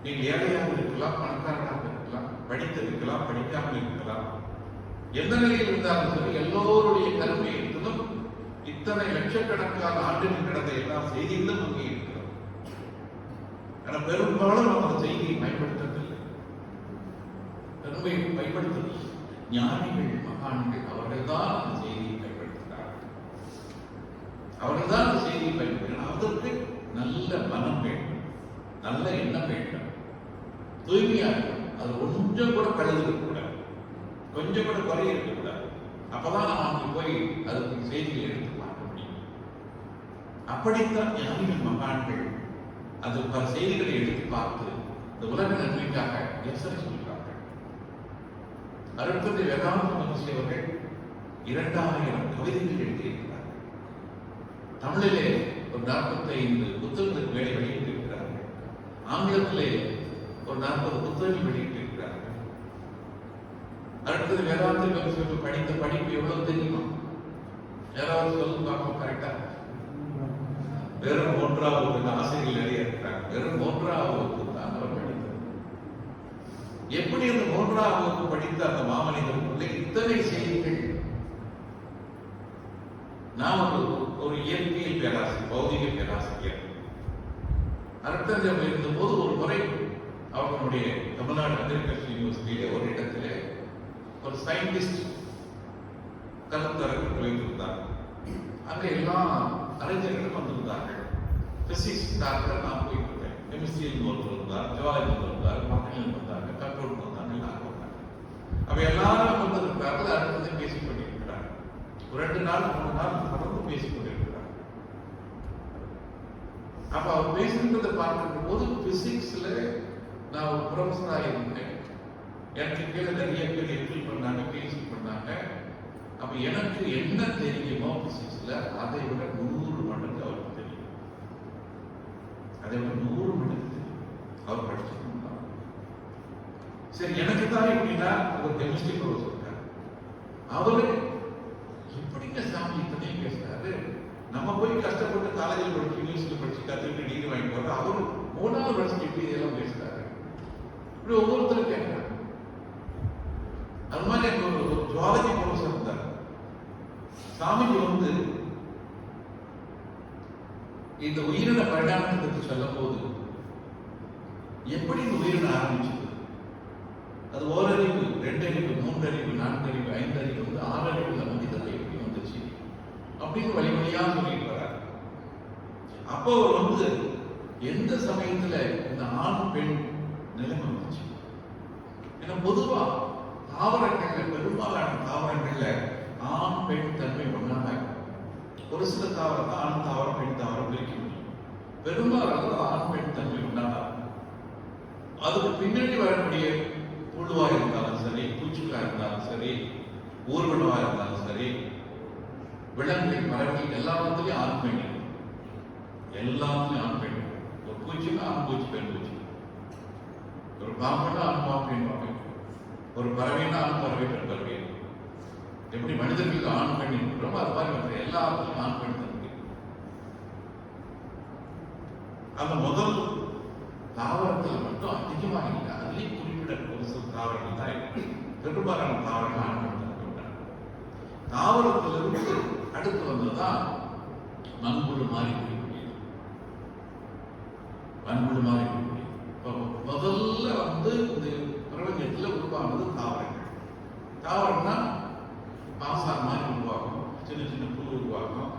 நீங்கள் ஏழையாக இருக்கலாம், பணக்காரராக இருக்கலாம், படித்திருக்கலாம், படிக்காமல் இருக்கலாம், எந்த நிலையில் இருந்தாலும் சரி எல்லோருடைய கருமையிலும் இத்தனை லட்சக்கணக்கான ஆண்டுகள் கடந்த எல்லா செய்திகளும் அங்கே இருக்கிறது. ஆனால் பெரும்பாலும் நம்ம அந்த செய்தியை பயன்படுத்தவில்லை, பெருமை பயன்படுத்தவில்லை. ஞானிகள், மகான்கள் அவர்கள் தான் அந்த செய்தியை பயன்படுத்தினார்கள். அவர்கள் தான் அந்த செய்தியை பயன்படுத்தினார். அதற்கு நல்ல மனம் வேண்டும், நல்ல எண்ணம் வேண்டும், தூய்மையா இருக்கும். அது கொஞ்சம் கூட கழுது இருக்கக்கூடாது, கொஞ்சம் கூட குறை இருக்கக்கூடாது. அப்பதான் நாம் அங்கே போய் அதுக்கு செய்தியை எடுத்து பார்க்க முடியும். அப்படித்தான் ஞானிகள், மகான்கள் அது பல செய்திகளை எடுத்து பார்த்து இந்த உலக நன்மைக்காக யோசனை சொல்கிறார்கள். அருட்தந்தை வேதாந்த மகர்ஷி அவர்கள் 2000 கவிதைகள் எழுதியிருக்கிறார்கள். தமிழிலே ஒரு 45 புத்தகங்களுக்கு மேலே வெளியிட்டிருக்கிறார்கள். ஆங்கிலத்திலே ஒரு 40 புத்தகங்கள் வெளியிட்டிருக்கிறார்கள். அடுத்தது வேதாந்த மகர்ஷி படித்த படிப்பு எவ்வளவு தெரியுமா? யாராவது சொல்லு பார்ப்போம். கரெக்டா? வெறும் 1ஆம் வகுப்பு ஆசிரியர்கள் நிறைய இருக்கிறாங்க. வெறும் 1ஆம் வகுப்பு தான் அவர் படித்தார். எப்படி அந்த 1ஆம் வகுப்பு படித்த அந்த மாமனிதனுக்குள்ளே இத்தனை செய்திகள்? நான் ஒரு இயற்பியல் பேராசிரியர், பௌதிக பேராசிரியர். அருட்தந்தை இருந்த போது ஒரு முறை அவர்களுடைய தமிழ்நாடு அக்ரிகல்ச்சர் யூனிவர்சிட்டியில ஒரு இடத்துல ஒரு சயின்டிஸ்ட் கருத்தரங்கு வைத்திருந்தார். அங்க எல்லாம் அறிஞர்களும் வந்திருந்தார்கள். பிசிக்ஸ் டாக்டர் நான் போயிட்டு இருக்கேன், கெமிஸ்ட்ரியில் ஒருத்தர் இருந்தார், ஜுவாலஜி இருந்தார், மக்கள் வந்தாங்க, கம்ப்யூட்டர் வந்தாங்க, எல்லாரும் வந்தாங்க. அப்ப எல்லாரும் வந்திருக்கிறார்கள். அடுத்தது பேசிக் கொண்டிருக்கிறார். ஒரு 2 நாள் 3 நாள் தொடர்ந்து பேசிக் கொண்டிருக்கிறார். அப்ப அவர் பேசுகிறத பார்க்கும் போது பிசிக்ஸ்ல நான் ஒரு ப்ரொஃபஸராக இருந்தேன். எனக்கு கீழே நிறைய பேர் எக்ஸில் பண்ணாங்க, பேசி பண்ணாங்க. அப்ப எனக்கு என்ன தெரியுமோ பிசிக்ஸ்ல அதை விட 100 மடங்கு அவருக்கு தெரியும். அதை விட 100 மடங்கு தெரியும். அவர் படிச்சுட்டு சரி, எனக்கு தான் எப்படின்னா ஒரு கெமிஸ்ட்ரி ப்ரொஃபஸர் இருக்காரு. அவரு எப்படிங்க சாமி இத்தனையும் பேசுறாரு, நம்ம போய் கஷ்டப்பட்டு காலேஜில் படிச்சு யூனிவர்சிட்டி படிச்சு கத்துக்கிட்டு டிகிரி வாங்கி போறோம், அவரு 3வது வருஷம் எப்படி இதெல்லாம் பேசுறாரு, இப்படி ஒவ்வொருத்தரும் கேட்கிறாங்க. அது மாதிரி எனக்கு ஒரு ஜுவாலஜி ப்ரொஃபஸர் இருந்தார். சாமிக்கு வந்து இந்த உயிரின பரிணாமத்தை பற்றி சொல்லும் போது எப்படி இந்த உயிரினம் ஆரம்பிச்சது, அது ஓரறிவு, 2 அறிவு, 3 அறிவு, 4 அறிவு, 5 அறிவு வந்து 6 அறிவுல மனிதர்கள் எப்படி வந்துச்சு அப்படின்னு வழிவழியா சொல்லிட்டு வர்றாரு. அப்போ அவர் வந்து எந்த சமயத்துல இந்த ஆண் பெண் நிலைமை வந்துச்சு? ஏன்னா பொதுவா தாவரங்கள்ல, பெரும்பாலான தாவரங்கள்ல ஆண் பெண் தன்மை ஒன்றாக இருக்கும். ஒரு சில தாவரம் ஆண் தாவரம் பெண் தாவரம் பிரிக்க முடியும். பெரும்பாலான ஆண் பெண் தன்மை ஒன்றாக இருக்கும். அதுக்கு பின்னாடி வரக்கூடிய புழுவா இருந்தாலும் சரி, பூச்சிக்கா இருந்தாலும் சரி, ஊர்வலமா இருந்தாலும் சரி, விலங்குகள், பறவைகள் எல்லாத்துலயும் ஆண் பெண் இருக்கும். எல்லாத்துலயும் ஆண் பெண். ஒரு பூச்சினா ஆண் பூச்சி, பெண் பூச்சி. ஒரு பாம்புனா ஆண் பாம்பு, பெண் பாம்பு. ஒரு பறவைனா ஆண் பறவை, பெண் பறவை. எப்படி மனிதர்களுக்கு ஆண் பெண் இருக்கிறோமோ அது மாதிரி வந்து எல்லாத்துலயும் ஆண் பெண் தன்மை. அந்த முதல் தாவரத்தில் மட்டும் அதிகமாக இல்லை. அதுலேயும் குறிப்பிட ஒரு சில தாவரங்கள் தான் இருக்கு. பெரும்பாலான தாவரங்கள் ஆண் பெண் தன்மை. தாவரத்திலிருந்து அடுத்து வந்ததுதான் மண்புழு மாறி கூடியது. மண்புழு மாறி கூடியது முதல்ல வந்து இந்த பிரபஞ்சத்தில் உருவானது தாவரங்கள். தாவரம்னா பாசார் மாதிரி உருவாகும், சின்ன சின்ன புழு உருவாகும்,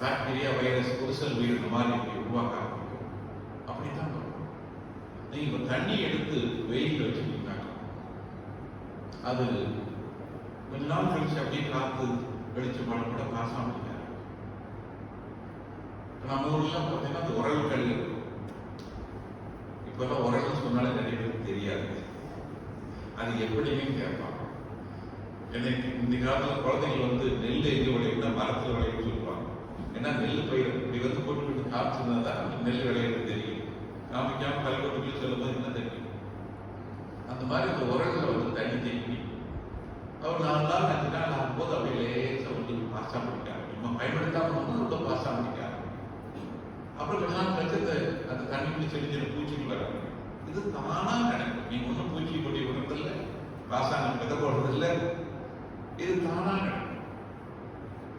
பாக்டீரியா, வைரஸ், குருசல் உயிரின மாதிரி உருவாக்க ஆரம்பிக்கும். அப்படித்தான் வரும். நீங்க தண்ணி எடுத்து வெயிலில் வச்சுட்டீங்கன்னா அது கொஞ்ச நாள் கழிச்சு அப்படியே காத்து வெளிச்சமான கூட பாசம் இருக்காது. நம்ம ஊர்லாம் பார்த்தீங்கன்னா அது உரல் கல் இருக்கும். இப்பெல்லாம் உரல்னு சொன்னாலே நிறைய பேருக்கு தெரியாது. அது எப்படின்னு கேட்பாங்க. எனக்கு இந்த காலத்தில் குழந்தைகள் வந்து நெல் எங்க விளையும்னா மரத்தில் விளையும்னு சொல்லுவாங்க. ஏன்னா நெல் பயிர் இப்படி வந்து போட்டு காய்ச்சுனா தான் நெல் விளையிறது தெரியும். காமிக்காம கல்வெட்டுக்குள்ள சொல்லும்போது என்ன தெரியும். அந்த மாதிரி அந்த உரல்ல வந்து தண்ணி தேக்கி அவர் 4 நாள் 5 நாள் ஆகும்போது அப்படியே லேசா வந்து பாசா பிடிக்காரு. நம்ம பயன்படுத்தாம ரொம்ப பாசா பிடிக்காரு. அப்புறம் கொஞ்ச நாள் கழிச்சு அந்த தண்ணிக்குள்ள சின்ன சின்ன பூச்சிகள் வர. இது தானா நடக்கும். நீங்க ஒன்றும் பூச்சி கொட்டி விடுறதில்லை, பாசாங்க விதை போடுறதில்லை, இது தானா நடக்கும்.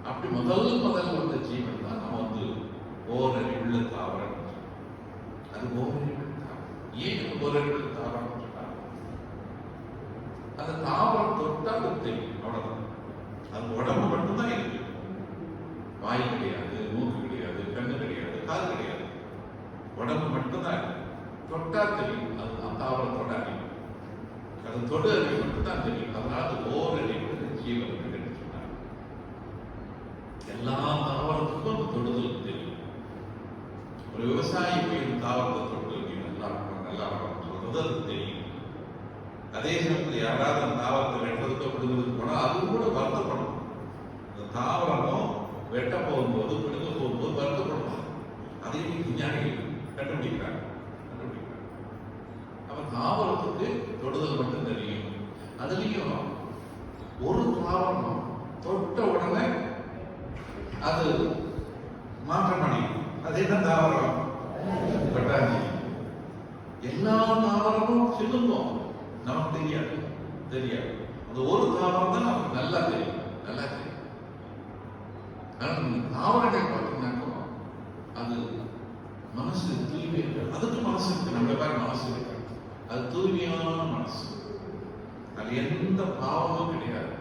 அப்படி முதல் வந்த ஜீவன் தான் நம்ம வந்து ஓரறிவுள்ள தாவரம். அது ஓரறிவுள்ள தாவரம். ஏன் ஓரறிவுள்ள தாவரம் சொன்னாங்க? அந்த தாவரம் தொட்டா அது தெரியும், அவ்வளவுதான். அது உடம்பு மட்டும்தான் இருக்கு. வாய் கிடையாது, மூக்கு கிடையாது, கண்ணு கிடையாது, காது கிடையாது. உடம்பு மட்டும்தான் இருக்கு. தொட்டா தெரியும். அது தாவரத்தோட அறிவு. அது தொடு அறிவு மட்டும்தான் தெரியும். அதனால அது ஓரறிவு ஜீவன் என்று சொன்னாங்க. எல்லா தாவரத்துக்கும் அந்த தொடுதல் தெரியும். ஒரு விவசாயி போய் தாவரத்தை தொட்டு நல்லா சொல்றது அது தெரியும். அதே சமயத்தில் யாராவது அந்த தாவரத்தை வெட்டுறதுக்கோ பிடுங்கிறதுக்கு போனா அதுவும் கூட வருத்தப்படும். அந்த தாவரமும் வெட்ட போகும்போது, பிடுங்க போகும்போது வருத்தப்படும். அதையும் விஞ்ஞானிகள் கண்டுபிடிக்கிறாங்க. அப்ப தாவரத்துக்கு தொடுதல் மட்டும் தெரியும். அதுலயும் ஒரு தாவரம் தொட்ட உடனே அது மாற்றம் அடையும். அதே தான் தாவரம் பட்டாஞ்சி. எல்லா தாவரமும் சிலுங்கும், நமக்கு தெரியாது. அது ஒரு தாவரம் தான் நமக்கு நல்லா தெரியும். தாவரங்கள் பார்த்தீங்கன்னாக்கோ அது மனசு தூய்மை இருக்கு. அதுக்கு மனசு இருக்கு. நம்ம பேர் மனசு இருக்கு. அது தூய்மையான மனசு. அது எந்த பாவமும் கிடையாது.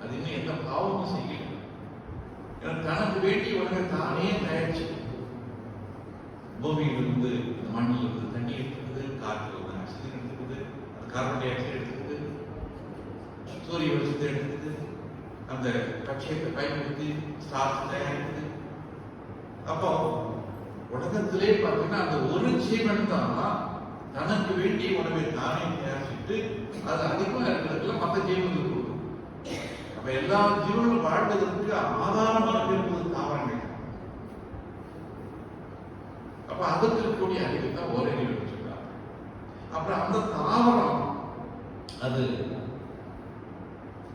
அது இன்னும் எந்த பாவமும் செய்யல. தனக்கு வேண்டிய உலகை தானே தயாரிச்சு பூமியிலிருந்து, மண்ணிலிருந்து தண்ணி எடுத்துக்குது, காற்று வந்து ஆக்சிஜன் எடுத்துக்குது, கார்பன் டை ஆக்சைடு எடுத்துக்குது, சூரிய வெளிச்சத்தை எடுத்துக்குது, அந்த கட்சியத்தை பயன்படுத்தி ஸ்டார்ச் தயாரிக்குது. அப்போ உலகத்திலே பார்த்தீங்கன்னா அந்த ஒரு ஜீவன் தான் தனக்கு வேண்டிய உணவை தானே தயாரிச்சுட்டு அது அதிகமா இருக்கிறதுல மற்ற ஜீவன்கள் கொடுக்கும். அப்ப எல்லா ஜீவனும் வாழ்வதற்கு ஆதாரமாக இருப்பது தாவரங்கள். அப்ப அதற்கு இருக்கக்கூடிய அறிவு தான் ஓரறிவு வச்சுக்கிறாங்க. அப்புறம் அந்த தாவரம் அது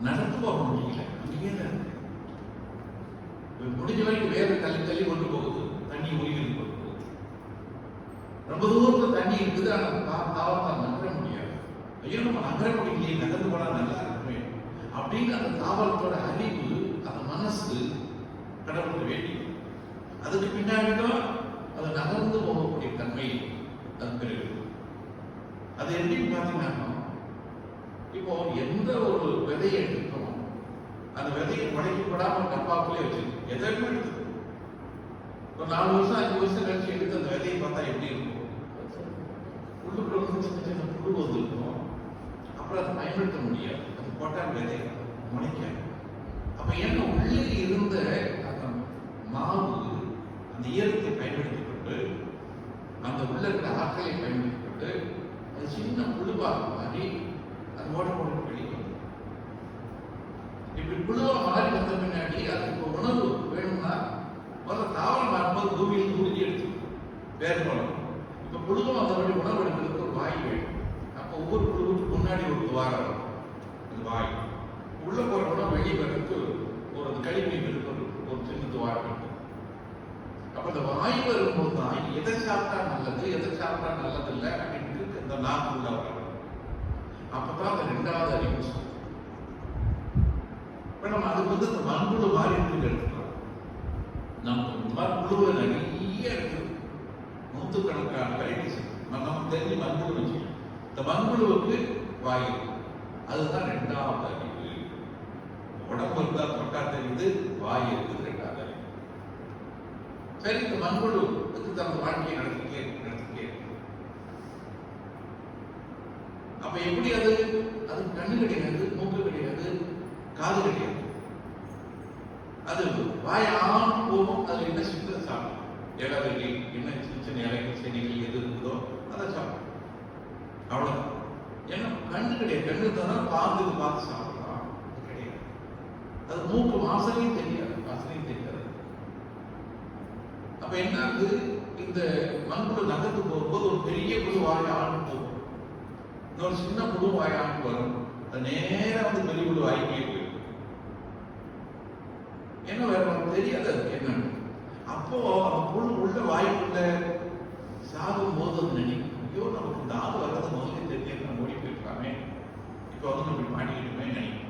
நடந்து போக முடியல, அங்கேயே தான் இருக்கு. முடிஞ்ச வரைக்கும் வேற தள்ளி தள்ளி கொண்டு போகுது, தண்ணி உருகி கொண்டு போகுது. ரொம்ப தூரத்துல தண்ணி இருக்குது, ஆனா தாவரத்தை நகர முடியாது. ஐயோ நம்ம நகர முடியலையே, நகர்ந்து போனா நல்லா இருக்குமே அப்படின்னு அந்த தாவரத்தோட அறிவு, அந்த மனசு கடவுளுக்கு வேண்டி அதுக்கு பின்னாடிதான் அது நகர்ந்து போகக்கூடிய தன்மை அது பெறுகிறது. அது எப்படின்னு பார்த்தீங்கன்னா, இப்போ எந்த ஒரு விதையை எடுத்துக்கணும், அந்த விதையை உடைக்கப்படாம டப்பாக்குள்ளே வச்சிருக்கு, எதையுமே எடுத்து ஒரு 4 வருஷம் 5 வருஷம் கழிச்சு எடுத்து அந்த விதையை பார்த்தா எப்படி இருக்கும்? உள்ளுக்குள்ள வந்து சின்ன சின்ன புழு வந்துருக்கும். அப்புறம் அதை பயன்படுத்த முடியாது, அது போட்டால் விதை முளைக்காது. அப்ப என்ன உள்ளே இருந்த அந்த மாவு, அந்த ஈரத்தை பயன்படுத்திக் கொண்டு, அந்த உள்ள இருக்கிற ஆற்றலை பயன்படுத்திக் கொண்டு அது சின்ன புழுவாக மாறி அது ஓட்ட போட்டு வெளியே வரும். இப்படி புழுவா மாறி வந்த பின்னாடி அதுக்கு உணவு வேணும்னா முதல்ல தாவரம் வரும்போது பூமியில் உறுதி எடுத்துக்கும், வேறு போனோம். இப்ப புழுவம் வந்தபடி உணவு எடுக்கிறதுக்கு ஒரு வாய் வேணும். அப்போ ஒவ்வொரு புழுவுக்கு முன்னாடி ஒரு துவாரம் வரும், அந்த வாய் உள்ள போற உணவு வெளியே வர்றதுக்கு ஒரு கழிவு ஒரு சின்ன துவாரம் இருக்கு. அப்ப அந்த வாய் வரும்போது தான் எதை சாப்பிட்டா நல்லது, எதை சாப்பிட்டா நல்லது இல்லை அப்படின்னு இந்த நாக்கு உள்ள வரும். அப்பதான் அந்த 2வது அறிவு சொல்லும். இப்ப நம்ம அதுக்கு வந்து இந்த மண்புழு மாதிரி இருக்கு எடுத்துக்கலாம். நம்ம மண்புழு நிறைய இருக்கு, 100கணக்கான வெரைட்டிஸ். நமக்கு தெரிஞ்சு மண்புழு வச்சு இந்த மண்புழுவுக்கு வாய் இருக்கு, அதுதான் 2வது அறிவு. உடம்பு இருந்தா தொட்டா தெரியுது, வாய் இருக்குது 2வது அறிவு. சரி, இந்த மண்புழு தனது வாழ்க்கையை நடத்திக்கே இருக்கு. அப்ப எப்படி அது கண்ணு கிடையாது, மூக்கு கிடையாது, காது கிடையாது. அது வாயான் போகும், அது என்ன சின்னதை சாப்பிடும், இலை என்ன சின்ன சின்ன இலைகள் செடிகள் எது இருக்குதோ அதை சாப்பிடும், அவ்வளவுதான். ஏன்னா கண்ணு கிடையாது. கண்ணு தான் பார்த்து சாப்பிடலாம், அது கிடையாது. அது மூக்கு வாசனையும் தெரியாது, அப்ப என்ன ஆகுது, இந்த மண்புழு நகர்ந்து போகும்போது ஒரு பெரிய புழு வாயான்னு போகும், இன்னொரு சின்ன புழு வாயான்னு வரும், அது நேரம் வந்து பெரிய புழு வாய்க்கே போயிடும். என்ன வேற நமக்கு தெரியாது அது என்னன்னு. அப்போ அந்த புழு உள்ள வாய்க்குள்ள சாகும் போது அது நினைக்கும், ஐயோ நமக்கு இந்த ஆள் வர்றது முதல்ல தெரியாது, நம்ம ஓடி போயிருக்காமே, இப்ப வந்து நம்ம மாட்டிக்கிட்டுமே நினைக்கும்.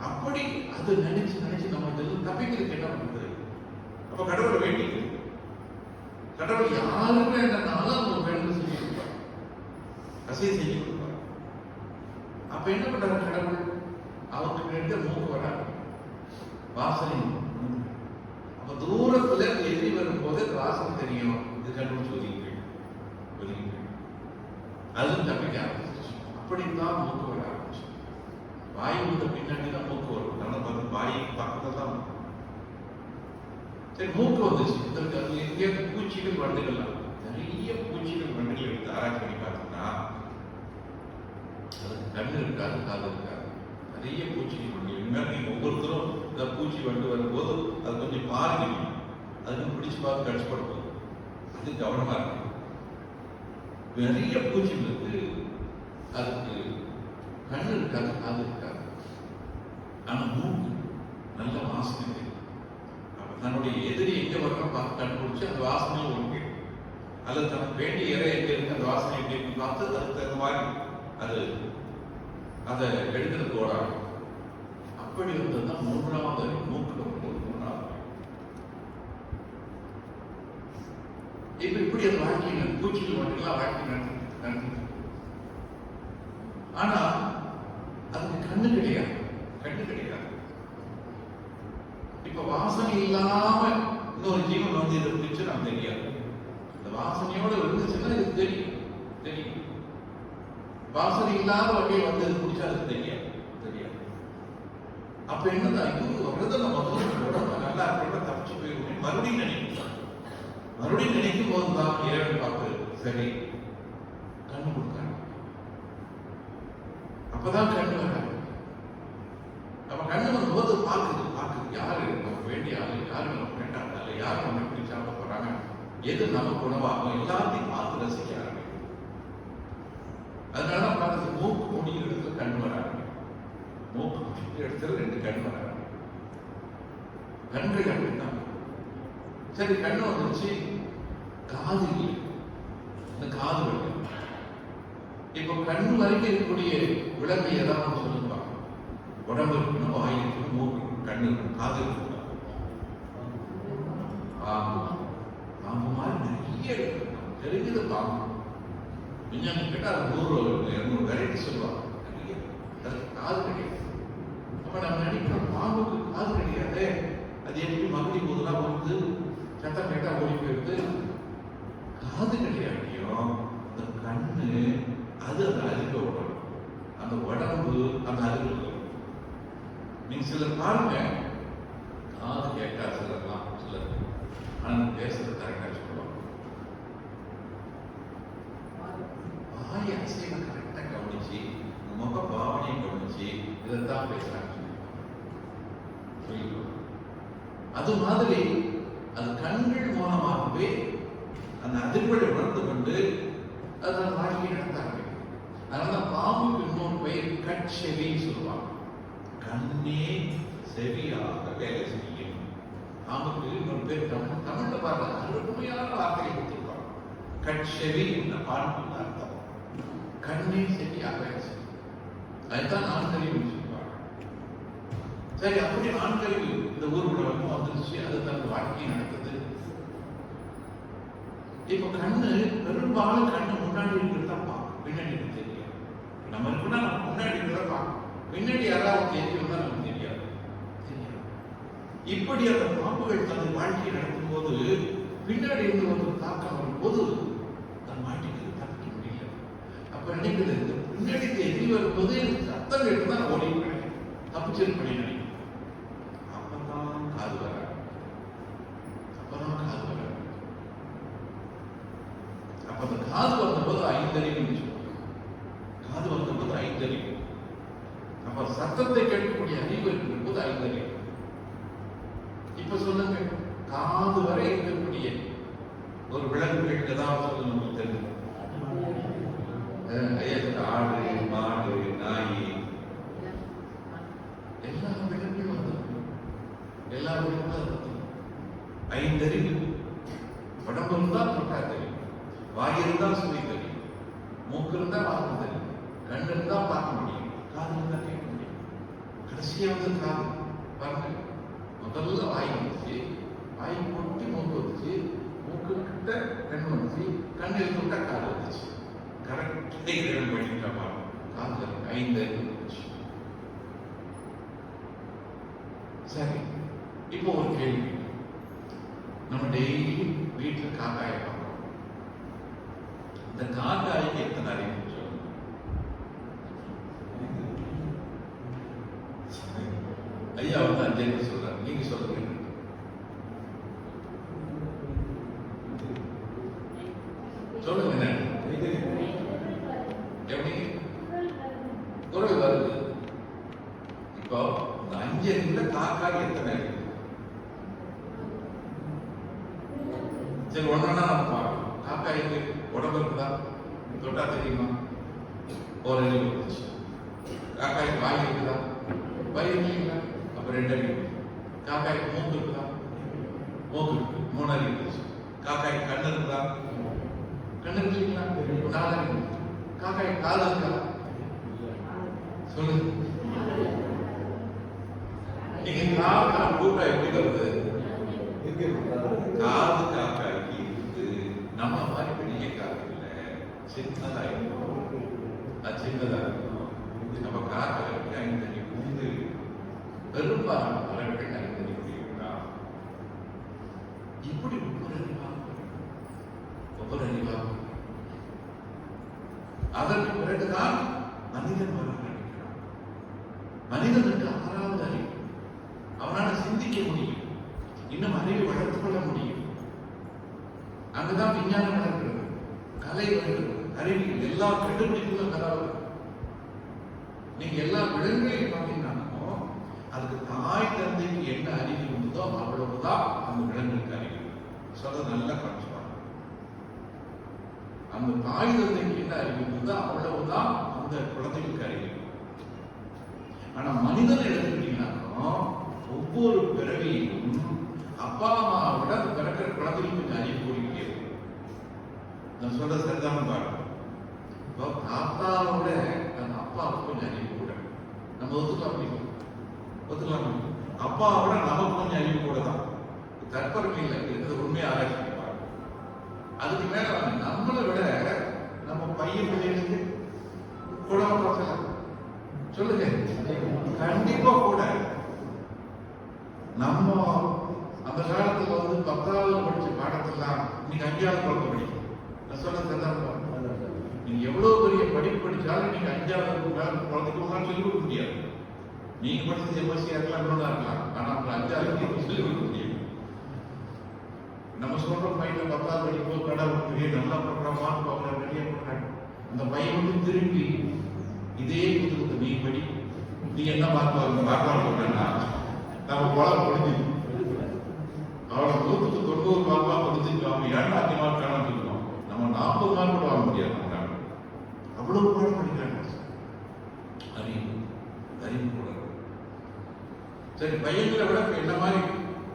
அப்படி அது நினைச்சு நம்ம இதெல்லாம் தப்பிக்கிறதுக்கு என்ன பண்ணுறது? அப்ப கடவுளை வேண்டிக்கு, கடவுள் யாருமே என்னன்னாலும் அவங்க வேணும் செஞ்சு கொடுப்பார், அசையை செஞ்சு கொடுப்பார். அப்ப என்ன பண்றாரு கடவுள்? அவங்களுக்கு 2 மூக்கு வராது, வாசனை. அப்ப தூரத்துல எதிரி வரும்போது வாசனை தெரியும், இது கடவுள் ஒதுங்க, அதுவும் தப்பிக்க ஆரம்பிச்சு. அப்படித்தான் மூக்கு வர ஆரம்பிச்சு. வாய் வந்த பின்னாடி தான் மூக்கு வரும், நம்ம பார்த்து வாய் பக்கத்துல தான். சரி, மூக்கு வந்துச்சு. இதற்கு அது எங்கே பூச்சிகள் வண்டுகள்லாம், நிறைய பூச்சிகள் வண்டுகள் எடுத்து ஆராய்ச்சி பண்ணி பார்த்தோம்னா அதுக்கு கண்ணு இருக்காது, காது இருக்காது, நிறைய பூச்சிகள் வண்டு. இனிமேல் நீங்க ஒவ்வொருத்தரும் இந்த பூச்சி வண்டு வரும்போது அது கொஞ்சம் பாருங்க, அதுக்கு பிடிச்சு பார்த்து கடிச்சுப்படுத்தும், அது கவனமா இருக்கு. நிறைய பூச்சிகள் இருக்கு, அதுக்கு கண்ணு இருக்காது, காது இருக்காது, ஆனா மூக்கு நல்ல வாசனை இருக்கு. தன்னுடைய எதிரி எங்க வரணும் பார்த்து கண்டுபிடிச்சு அந்த வாசனையை ஒழுங்கு, அல்லது தனக்கு வேண்டிய இறை எங்க இருக்கு அந்த வாசனை எங்க இருக்கு பார்த்து அதுக்கு தகுந்த மாதிரி அது அதை எடுக்கிறது ஓடாது. அப்படி இருந்ததுதான் 3வது அறிவு, மூக்கு 3வது. இப்படி அது வாழ்க்கை பூச்சிகள் மட்டும் வாழ்க்கை நடத்தி. ஆனா அதுக்கு கண்ணு கிடையாது. இப்ப வாசனை இல்லாம இன்னொரு ஜீவன் வந்து இதை பிடிச்சு நமக்கு தெரியாது. இந்த வாசனையோட இருந்துச்சுன்னா இது தெரியும். வாசனை இல்லாத வகையை வந்து இது பிடிச்சா அது தெரியாது. அப்ப என்னதான் ஐயோ வரத நம்ம உடம்பு நல்லா இருக்கிற தப்பிச்சு போயிருவோம் மறுபடியும் நினைக்கலாம். மறுபடியும் நினைக்கும் போதுதான் இறைவன் பார்த்து சரி கண்ணு கொடுத்தாங்க. அப்பதான் கண்ணு வராங்க. அப்ப கண்ணு வரும் போது பார்க்குது யாரு நமக்கு வேண்டிய ஆளு, யாரு நமக்கு வேண்டாம் ஆளு, யாரு நம்ம எப்படி சாப்பிட போறாங்க, எது நமக்கு உணவாகும் எல்லாத்தையும் பார்த்து ரசிக்க ஆரம்பிக்கும். அதனால பார்த்து மூக்கு மூடிய இடத்துல கண் வராங்க. மூக்கு முடிக்கிற இடத்துல 2 கண் வராங்க. கண்கள் அப்படின்னா சரி கண்ணு வந்துருச்சு, காது இல்லை, இந்த காது வருது. இப்போ கண்ணு வரைக்கும் இருக்கக்கூடிய விலங்கு ஏதாவது சொல்லுவா, உடம்பு இருக்கணும், வாய் இருக்கணும், மூக்கு இருக்கணும், கண்ணு இருக்கணும், காது இருக்கணும். பாம்பு பாம்பு மாதிரி நிறைய இருக்கணும், தெரிஞ்சது பாம்பு. விஞ்ஞானி கேட்டா 100-200 வெரைட்டி சொல்லுவாங்க. நிறைய அதுக்கு காது கிடையாது. அப்ப நம்ம நினைக்கிறோம் பாம்புக்கு காது கிடையாது, அது எப்படி மகுடி போதெல்லாம் வந்து சத்தம் கேட்டா ஓடி போயிடுது. காது கிடையாட்டியும் அந்த கண்ணு அது அந்த அருக உடம்பு, அந்த உடம்பு அந்த அருகு. நீங்க சிலர் பாருங்க, காது கேட்டா சிலர்லாம் சிலர் ஆனா பேசுறது கரெக்டா சொல்லுவாங்க. வாய் அசைவை கரெக்டா கவனிச்சு முக பாவனையை கவனிச்சு இதைத்தான் பேசுறாங்க சொல்லிடுவாங்க. அது மாதிரி அது கண்கள் மூலமாகவே அந்த அதிர்வலை உணர்ந்து கொண்டு அதன் வாழ்க்கையை நடத்தாங்க. அதனால பாம்புக்கு இன்னொரு பெயர் கட்செவின்னு சொல்லுவாங்க. கண்ணே செவியாக வேலை செய்யும். பாம்புக்கு இன்னொரு பேர் தமிழ்ல பாருங்க அருமையான வார்த்தையை கொடுத்திருப்பாங்க. கட்செவி என்ற பாம்புக்கு அர்த்தம் கண்ணே செவியாக வேலை செய்யும். அதுதான் ஆண்கறிவு சொல்லுவாங்க. சரி, அப்படி ஆண்கறிவு இந்த ஊர்வலம் வந்துருச்சு, அது தன் வாழ்க்கையை நடக்குது. இப்ப கண்ணு பெரும்பாலும் கண்ணு முன்னாடி இருக்கிறதா பார்க்கும், பின்னாடி தெரியாது. நம்ம இருக்குன்னா நம்ம முன்னாடி இருக்கிறத பார்க்கும், பின்னாடி யாராவது தெரியும்னா நமக்கு தெரியாது. இப்படி அந்த பாம்புகள் தன் வாழ்க்கையை நடக்கும் போது பின்னாடி இருந்து ஒரு தாக்கம் வரும்போது தன் வாழ்க்கைக்கு தப்பிக்க முடியல. அப்ப நினைக்கிறது இந்த பின்னாடி எதி வரும்போது சத்தம் கேட்டுதான் ஓடி தப்பிச்சிருப்பேன் நினைக்கிறேன். அப்பதான் காது வர அப்ப அந்த காது வந்தபோது 5 அறிவு சொல்லுவாங்க. காது வந்தபோது 5 அறிவு. அப்ப சத்தத்தை கேட்கக்கூடிய அறிவு இருக்கிற போது 5 அறிவு. இப்ப சொல்லுங்க, காது வரை இருக்கக்கூடிய ஒரு விலங்குகள் ஏதாவது சொல்ல நமக்கு தெரியும். ஆடு, மாடு, நாய், எல்லா விலங்குகளும் வந்து எல்லா விலங்குகளும் 5 அறிவு. உடம்பு இருந்தா தொட்டா தெரியும், வாய் இருந்தா சுவை தெரியும், மூக்கு இருந்தா வாசம் தெரியும், கண் இருந்தா பார்க்க முடியும், காது இருந்தா கேட்க முடியும். கடைசியா வந்து காது பாருங்க, முதல்ல வாய் வந்துச்சு, வாய் கொட்டி மூக்கு வந்துச்சு, மூக்கு கிட்ட கண் வந்துச்சு, கண் எடுத்துட்டா காது வந்துச்சு. கரெக்டா இறைவன் பண்ணிட்டா பாருங்க, காது 5 அறிவு வந்துச்சு. சரி, இப்போ ஒரு கேள்வி. நம்ம டெய்லி வீட்டுல காக்காயை பார்க்கிறோம். இந்த காக்காய்க்கு எத்தனை அறிவு சொல்லுங்க? ஐயா வந்து 5 அறிவு சொல்றாரு, நீங்க சொல்லுங்க. சொல்லுங்க. எப்படி குரல் வருது? இப்போ இந்த 5 அறிவுல காக்காய் எத்தனை அறிவு? சரி, ஒன்னா நம்ம பார்க்கணும். காக்காய்க்கு உடம்பு இருக்குதா? தொட்டா தெரியுமா? ஒரு அறிவு வந்துச்சு. காக்காய்க்கு வாய் இருக்குதா? வாய் இல்லைங்களா? அப்ப 2 அறிவு. காக்காய்க்கு மூக்கு இருக்குதா? மூக்கு இருக்கு, 3 அறிவு வந்துச்சு. காக்காய்க்கு கண்ணு இருக்குதா? கண்ணு இல்லைங்களா? 4 அறிவு. காக்காய்க்கு காது இருக்கா? சொல்லுங்க. நீங்க காக்கா கூட்டா எப்படி வருது? காது காக்காய்க்கு இருக்கு. நம்ம மாதிரி பெரிய காது இல்லை, சின்னதா இருக்கும். அது சின்னதா இருக்கும். நம்ம காக்காய்க்கு 5 அறிவு உண்டு. பெரும்பாலான பறவைகள் 5 அறிவு இருக்கா? இப்படி ஒவ்வொரு அறிவாகும். அதற்கு பிறகுதான் மனிதன் வர நினைக்கிறான். மனிதனுக்கு 6வது அறிவு. எல்லா கண்டுபிடிப்புகளும் கதாவை நீங்க எல்லா விலங்குகளையும் பார்த்தீங்கன்னா அதுக்கு தாய் தந்தைக்கு என்ன அறிவு இருந்ததோ அவ்வளவுதான் அந்த விலங்குக்கு அறிவு. சொல்ல நல்லா படிச்சுப்பாங்க. அந்த தாய் தந்தைக்கு என்ன அறிவு இருந்ததோ அவ்வளவுதான் அந்த குழந்தைகளுக்கு அறிவு. ஆனா மனிதன் எடுத்துக்கிட்டீங்கன்னா ஒவ்வொரு பிறவியிலும் அப்பா அம்மாவோட பிறக்கிற குழந்தைகளுக்கு கொஞ்சம் அறிவு கூடிக்கிட்டே இருக்கும். நான் சொல்ற சரிதான் பாருங்க. தாத்தாவோட அந்த அப்பாவுக்கு கொஞ்சம் அறிவு கூட. நம்ம ஒத்துக்கலாம். அப்பாவோட நமக்கு கொஞ்சம் அறிவு கூட தான். தற்பெருமையில் இருக்கிறது உண்மையை ஆராய்ச்சி பண்ணுவாங்க. அதுக்கு மேல நம்மளை விட நம்ம பையன் பிள்ளைகளுக்கு கூட பார்க்கலாம். சொல்லுங்க, கண்டிப்பா கூட. நம்ம அந்த காலத்துல 10வது படிச்ச பாடத்தெல்லாம் இன்னைக்கு 5வது குழந்தை படிக்கும். நான் சொல்ல தெரியாம நீங்க எவ்வளவு பெரிய படிப்பு படிச்சாலும் நீங்க 5வது குழந்தைக்கு உங்களால் சொல்லிக் கொடுக்க முடியாது. நீங்க படிச்சது எம்எஸ்சியா இருக்கலாம், இன்னொன்னா இருக்கலாம். ஆனா அவங்க 5வது சொல்லிக் கொடுக்க முடியாது. நம்ம சொல்ற பையன் 10வது படிக்கும்போது கடவுள் பெரிய நல்லா பண்றான் பாக்குறாரு, நிறைய பண்றாங்க. அந்த பையன் வந்து திரும்பி இதே புத்தகத்தை நீ படி, நீ என்ன பார்க்கலாம் நம்ம குழந்தை முடிஞ்சு அவளை 100க்கு 90 மார்க்கா படிச்சுக்கலாம். ஏன்னா 5 மார்க் காணாம இருக்கோம். நம்ம 40 மார்க் கூட வாங்க முடியாது. அவ்வளவு பாடம் படிக்கிறாங்க. அறிவு கூட. சரி, பையன்களை விட என்ன மாதிரி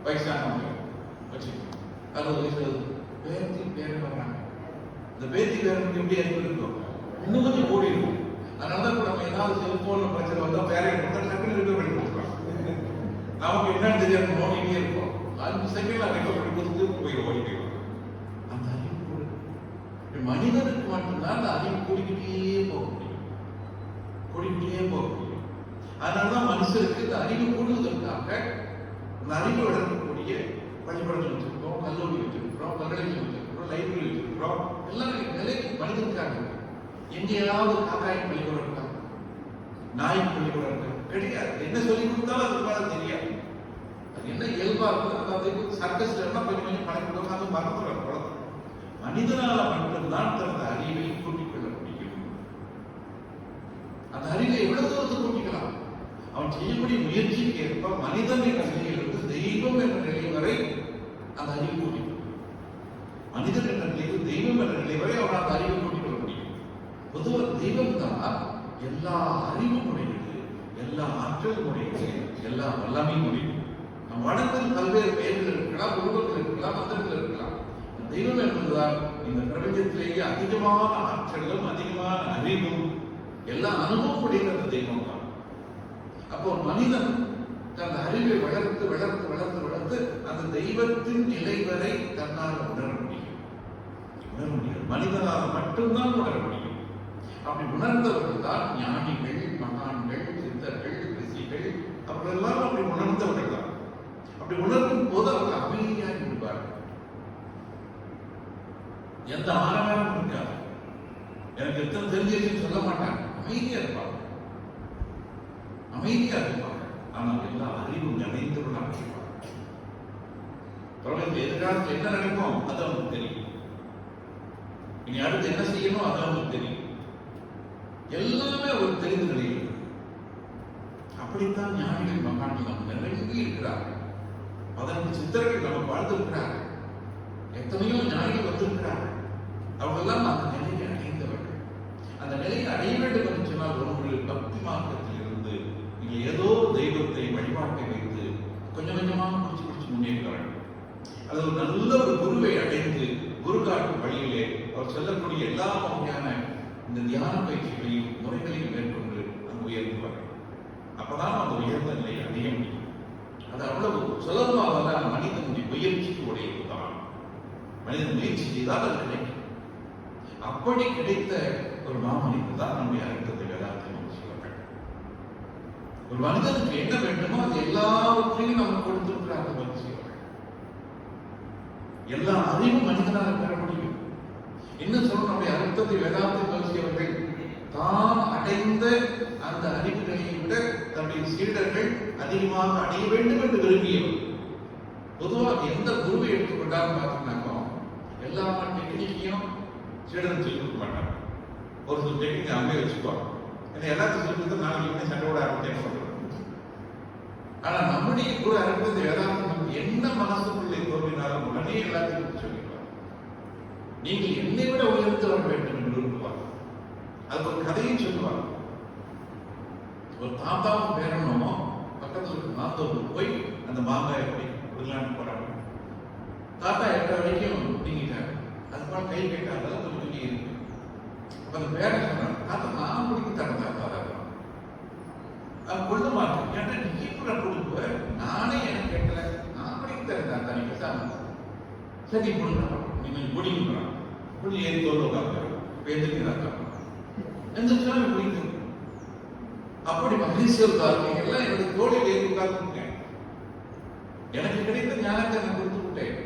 வயசானவங்க வச்சுக்கணும். 60 வயசு பேத்தி பேர் வர்றாங்க. இந்த பேத்தி பேருக்கு எப்படி அறிவு இருக்கும்? இன்னும் கொஞ்சம் கூடி இருக்கும். அதனாலதான் இப்போ நம்ம ஏதாவது செல்போன்ல பிரச்சனை வந்தா பேரண்ட் டக்குனு இருக்க பண்ணி கொடுக்குறோம். நமக்கு என்னன்னு தெரியாது, நோண்டிகிட்டே இருப்போம். 5 செகண்ட்ல ரெக்க பண்ணி கொடுத்து போய் ஓடிட்டு அந்த அறிவு கூட. மனிதனுக்கு மட்டும்தான் அந்த அறிவு கூடிக்கிட்டே போக முடியும். அதனாலதான் மனுஷருக்கு இந்த அறிவு கூடுவதற்காக அந்த அறிவு வளர்க்கக்கூடிய பள்ளிக்கூடங்கள் வச்சிருக்கிறோம், கல்லூரி வச்சிருக்கிறோம், பல்கலைக்கழகம் வச்சிருக்கிறோம், லைப்ரரி வச்சிருக்கிறோம். எல்லாம் நிலைக்கு மனிதனுக்காக. எங்கேயாவது காக்காய் பள்ளிக்கூடம் இருக்கா, நாய் பள்ளிக்கூடம் இருக்கா? கிடையாது. என்ன சொல்லி கொடுத்தாலும் அதுக்கு மேல தெரியாது. அது என்ன இயல்பா இருக்கும். சர்க்கஸ்ல இருந்தா கொஞ்சம் கொஞ்சம் பழக்கம், அது மறந்துடும் குழந்தை. மனிதனால மட்டும்தான் தனது அறிவை கூட்டிக் கொள்ள முடியும். அந்த அறிவை எவ்வளவு தூரத்துக்கு கூட்டிக்கலாம்? அவன் செய்யக்கூடிய முயற்சிக்கு ஏற்ப மனிதன் என்ற நிலையிலிருந்து தெய்வம் என்ற நிலை வரை அந்த அறிவு கூட்டிக் கொள்ளும். மனிதன் என்ற நிலையில் தெய்வம் என்ற நிலை வரை அவன் அந்த அறிவை கூட்டிக் கொள்ள முடியும். பொதுவாக தெய்வம் தான் எல்லா அறிவும் உடையது, எல்லா ஆற்றலும் உடையது, எல்லா வல்லமையும் உடையது. நம் வடக்கில் பல்வேறு பெயர்கள் இருக்கலாம், உருவங்கள் இருக்கலாம், மந்திரங்கள் இருக்கலாம். தெய்வம் என்பதுதான் இந்த பிரபஞ்சத்திலேயே அதிகமான ஆற்றலும் அதிகமான அறிவும் எல்லா அனுபவம் உடையது அந்த தெய்வம் தான். அப்போ மனிதன் அந்த அறிவை வளர்த்து வளர்த்து வளர்த்து வளர்த்து அந்த தெய்வத்தின் நிலை வரை தன்னால் உணர முடியும். மனிதனால் மட்டும்தான் உணர முடியும். அப்படி உணர்ந்தவர்கள் தான் ஞானிகள், மகான்கள், சித்தர்கள், ரிஷிகள். அவர்களெல்லாம் அப்படி உணர்ந்தவர்கள் தான். அப்படி உணர்வும் போது அவர்கள் அமைதியாக இருப்பார்கள். எந்த ஆரவாரமும் இருக்காது. எனக்கு எத்தனை தெரிஞ்சிருச்சுன்னு சொல்ல மாட்டாங்க. அமைதியா இருப்பாங்க. ஆனால் எல்லா அறிவும் நிறைந்தவர்களாக இருப்பாங்க. எதிர்காலத்தில் என்ன நடக்கும் அது அவங்களுக்கு தெரியும். இனி அடுத்து என்ன செய்யணும் அது அவங்களுக்கு தெரியும். எல்லாமே அவருக்கு தெரிந்த நிலையில். அப்படித்தான் ஞானிகள் மகான்கள் நம்ம நிறைய இருக்கிறார்கள். 15 சித்தர்கள் நமக்கு வாழ்ந்திருக்கிறார்கள். எத்தனையோ ஞானிகள் வந்திருக்கிறார்கள். அவர்களெல்லாம் அந்த நிலையை அடைந்தவர்கள். அந்த நிலையை அடைய வேண்டும் என்று சொன்னால் ஒன்று பக்தி மார்க்கத்தில் இருந்து நீங்க ஏதோ தெய்வத்தை வழிபாட்டை வைத்து கொஞ்சம் கொஞ்சமாக பிடிச்சு முன்னேற்கிறார்கள். அது ஒரு நல்ல ஒரு குருவை அடைந்து குரு காட்டும் வழியிலே அவர் சொல்லக்கூடிய எல்லா வகையான இந்த தியான பயிற்சிகளையும் முறைகளையும் மேற்கொண்டு அங்கு உயர்த்துவார்கள். அப்பதான் அந்த உயர்ந்த நிலையை அடைய முடியும். அது அவ்வளவு சுலபமாக மனிதனுடைய முயற்சிக்கு உடையதுதான். மனிதன் முயற்சி செய்தால் அது கிடைக்கும். அப்படி கிடைத்த ஒரு மாமனிதர் தான் நம்முடைய அர்த்தத்தை வேதாந்தம் சொல்லுவார்கள். ஒரு மனிதனுக்கு என்ன வேண்டுமோ அது எல்லாவற்றையும் நம்ம கொடுத்திருக்கிறார்கள். எல்லா அறிவும் மனிதனால் பெற முடியும். இன்னும் சொல்ல நம்முடைய அர்த்தத்தை வேதாந்தம் பேசியவர்கள் தான் அடைந்த அந்த அறிவு நிலையை விட தன்னுடைய சீடர்கள் அதிகமாக அடைய வேண்டும் என்று விரும்பியவர். பொதுவாக எந்த குருவை எடுத்துக்கொண்டாலும் பார்த்தீங்கன்னாக்கோ எல்லா டெக்னிக்கையும் சீடன் சொல்லி கொடுக்க மாட்டாங்க. ஒரு சில டெக்னிக் அங்கே வச்சுக்குவாங்க. ஏன்னா எல்லாத்தையும் சொல்லிட்டு நாளைக்கு சண்டை விட ஆரம்பிச்சேன்னு சொல்றேன். ஆனா நம்முடைய கூட அனுப்பது வேதாந்தம் என்ன மனசுக்குள்ளே தோன்றினாலும் உடனே எல்லாத்தையும் சொல்லிடுவார். நீங்கள் என்னை விட உயர்ந்து வர வேண்டும் என்று விரும்புவார். அது ஒரு கதையும் சொல்லுவார். ஒரு தாத்தாவும் பேரனும் பக்கத்தில் இருக்க மாத்தோருக்கு போய் அந்த மாங்காய் எப்படி விடலான்னு போறாங்க. தாத்தா 8 வரைக்கும் நீங்கிட்டாரு. அது போல கை கேட்டாங்க கொஞ்சம் இருக்கு. அப்ப அந்த பேரன் சொன்னாங்க, தாத்தா நான் பிடிக்க தரேன் தாத்தா. கொள்ள மாட்டேன். ஏன்னா நீ கூட கொடுக்குவ, நானே எனக்கு கேட்கல, நான் பிடிக்க தரேன் தாத்தா, நீ பேசாம. சரி கொடுக்குறான், நீங்க முடிக்கிறான். புள்ளி ஏறி தோல் உட்காந்து பேசுகிறாங்க. எந்த சொன்னாலும் பிடிக்கும். அப்படி மகிழ்ச்சியார்கள் எல்லாம் என்னுடைய தோழில் ஏறி உட்கார்ந்துட்டேன். எனக்கு கிடைத்த ஞானத்தை நான் கொடுத்து விட்டேன்.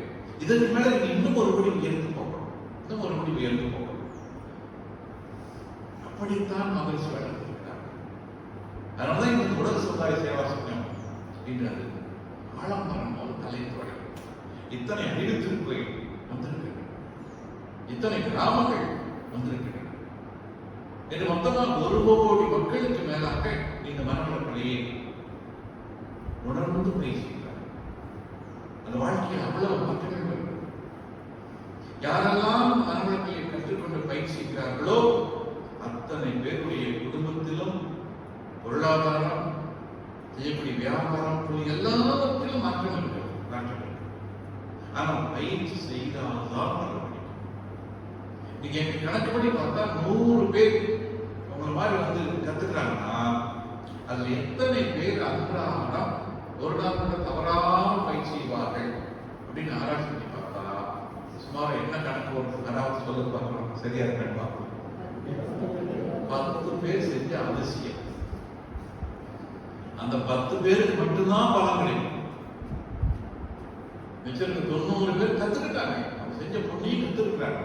இதற்கு மேல இன்னும் ஒரு படி உயர்ந்து போகணும், இன்னும் ஒரு படி உயர்ந்து போகணும். அப்படித்தான் மகிழ்ச்சி வளர்த்திருக்கிறார். அதனாலதான் இந்த உலக சமுதாய சேவா சங்கம் இன்று அது ஆழமரம் ஒரு தலைத்தோட இத்தனை அறிவித்திருப்பை வந்திருக்கிறது, இத்தனை கிராமங்கள் வந்திருக்கிறது. இது மொத்தமாக 1 கோடி மக்களுக்கு மேலாக இந்த மனவளக்கலையை உணர்ந்து பேசுகிறார். அந்த வாழ்க்கையில் அவ்வளவு மாற்றங்கள் வருகிறது. யாரெல்லாம் மனவளக்கலையை கற்றுக்கொண்டு பயிற்சிக்கிறார்களோ அத்தனை பேருடைய குடும்பத்திலும் பொருளாதாரம், செய்யக்கூடிய வியாபாரம், எல்லாவற்றிலும் மாற்றம் இருக்கிறது. ஆனால் பயிற்சி செய்தால்தான் வர முடியும். நீங்க எங்க கணக்குப்படி பார்த்தா 100 பேர் உங்களை மாதிரி வந்து கத்துக்கிறாங்கன்னா அதுல எத்தனை பேர் அன்றாடம் ஒரு நாள் கூட தவறாம பயிற்சி செய்வார்கள் அப்படின்னு ஆராய்ச்சி பண்ணி பார்த்தா சுமார் என்ன கணக்கு வரும்? யாராவது சொல்ல பார்க்கலாம், சரியா இருக்கான்னு பார்க்கலாம். 10 பேர் செஞ்ச அதிசயம். அந்த 10 பேருக்கு மட்டும்தான் பலன் கிடைக்கும். மிச்சம் 90 பேர் கத்துக்கிட்டாங்க, அவங்க செஞ்ச பொண்ணையும் கத்துக்கிறாங்க.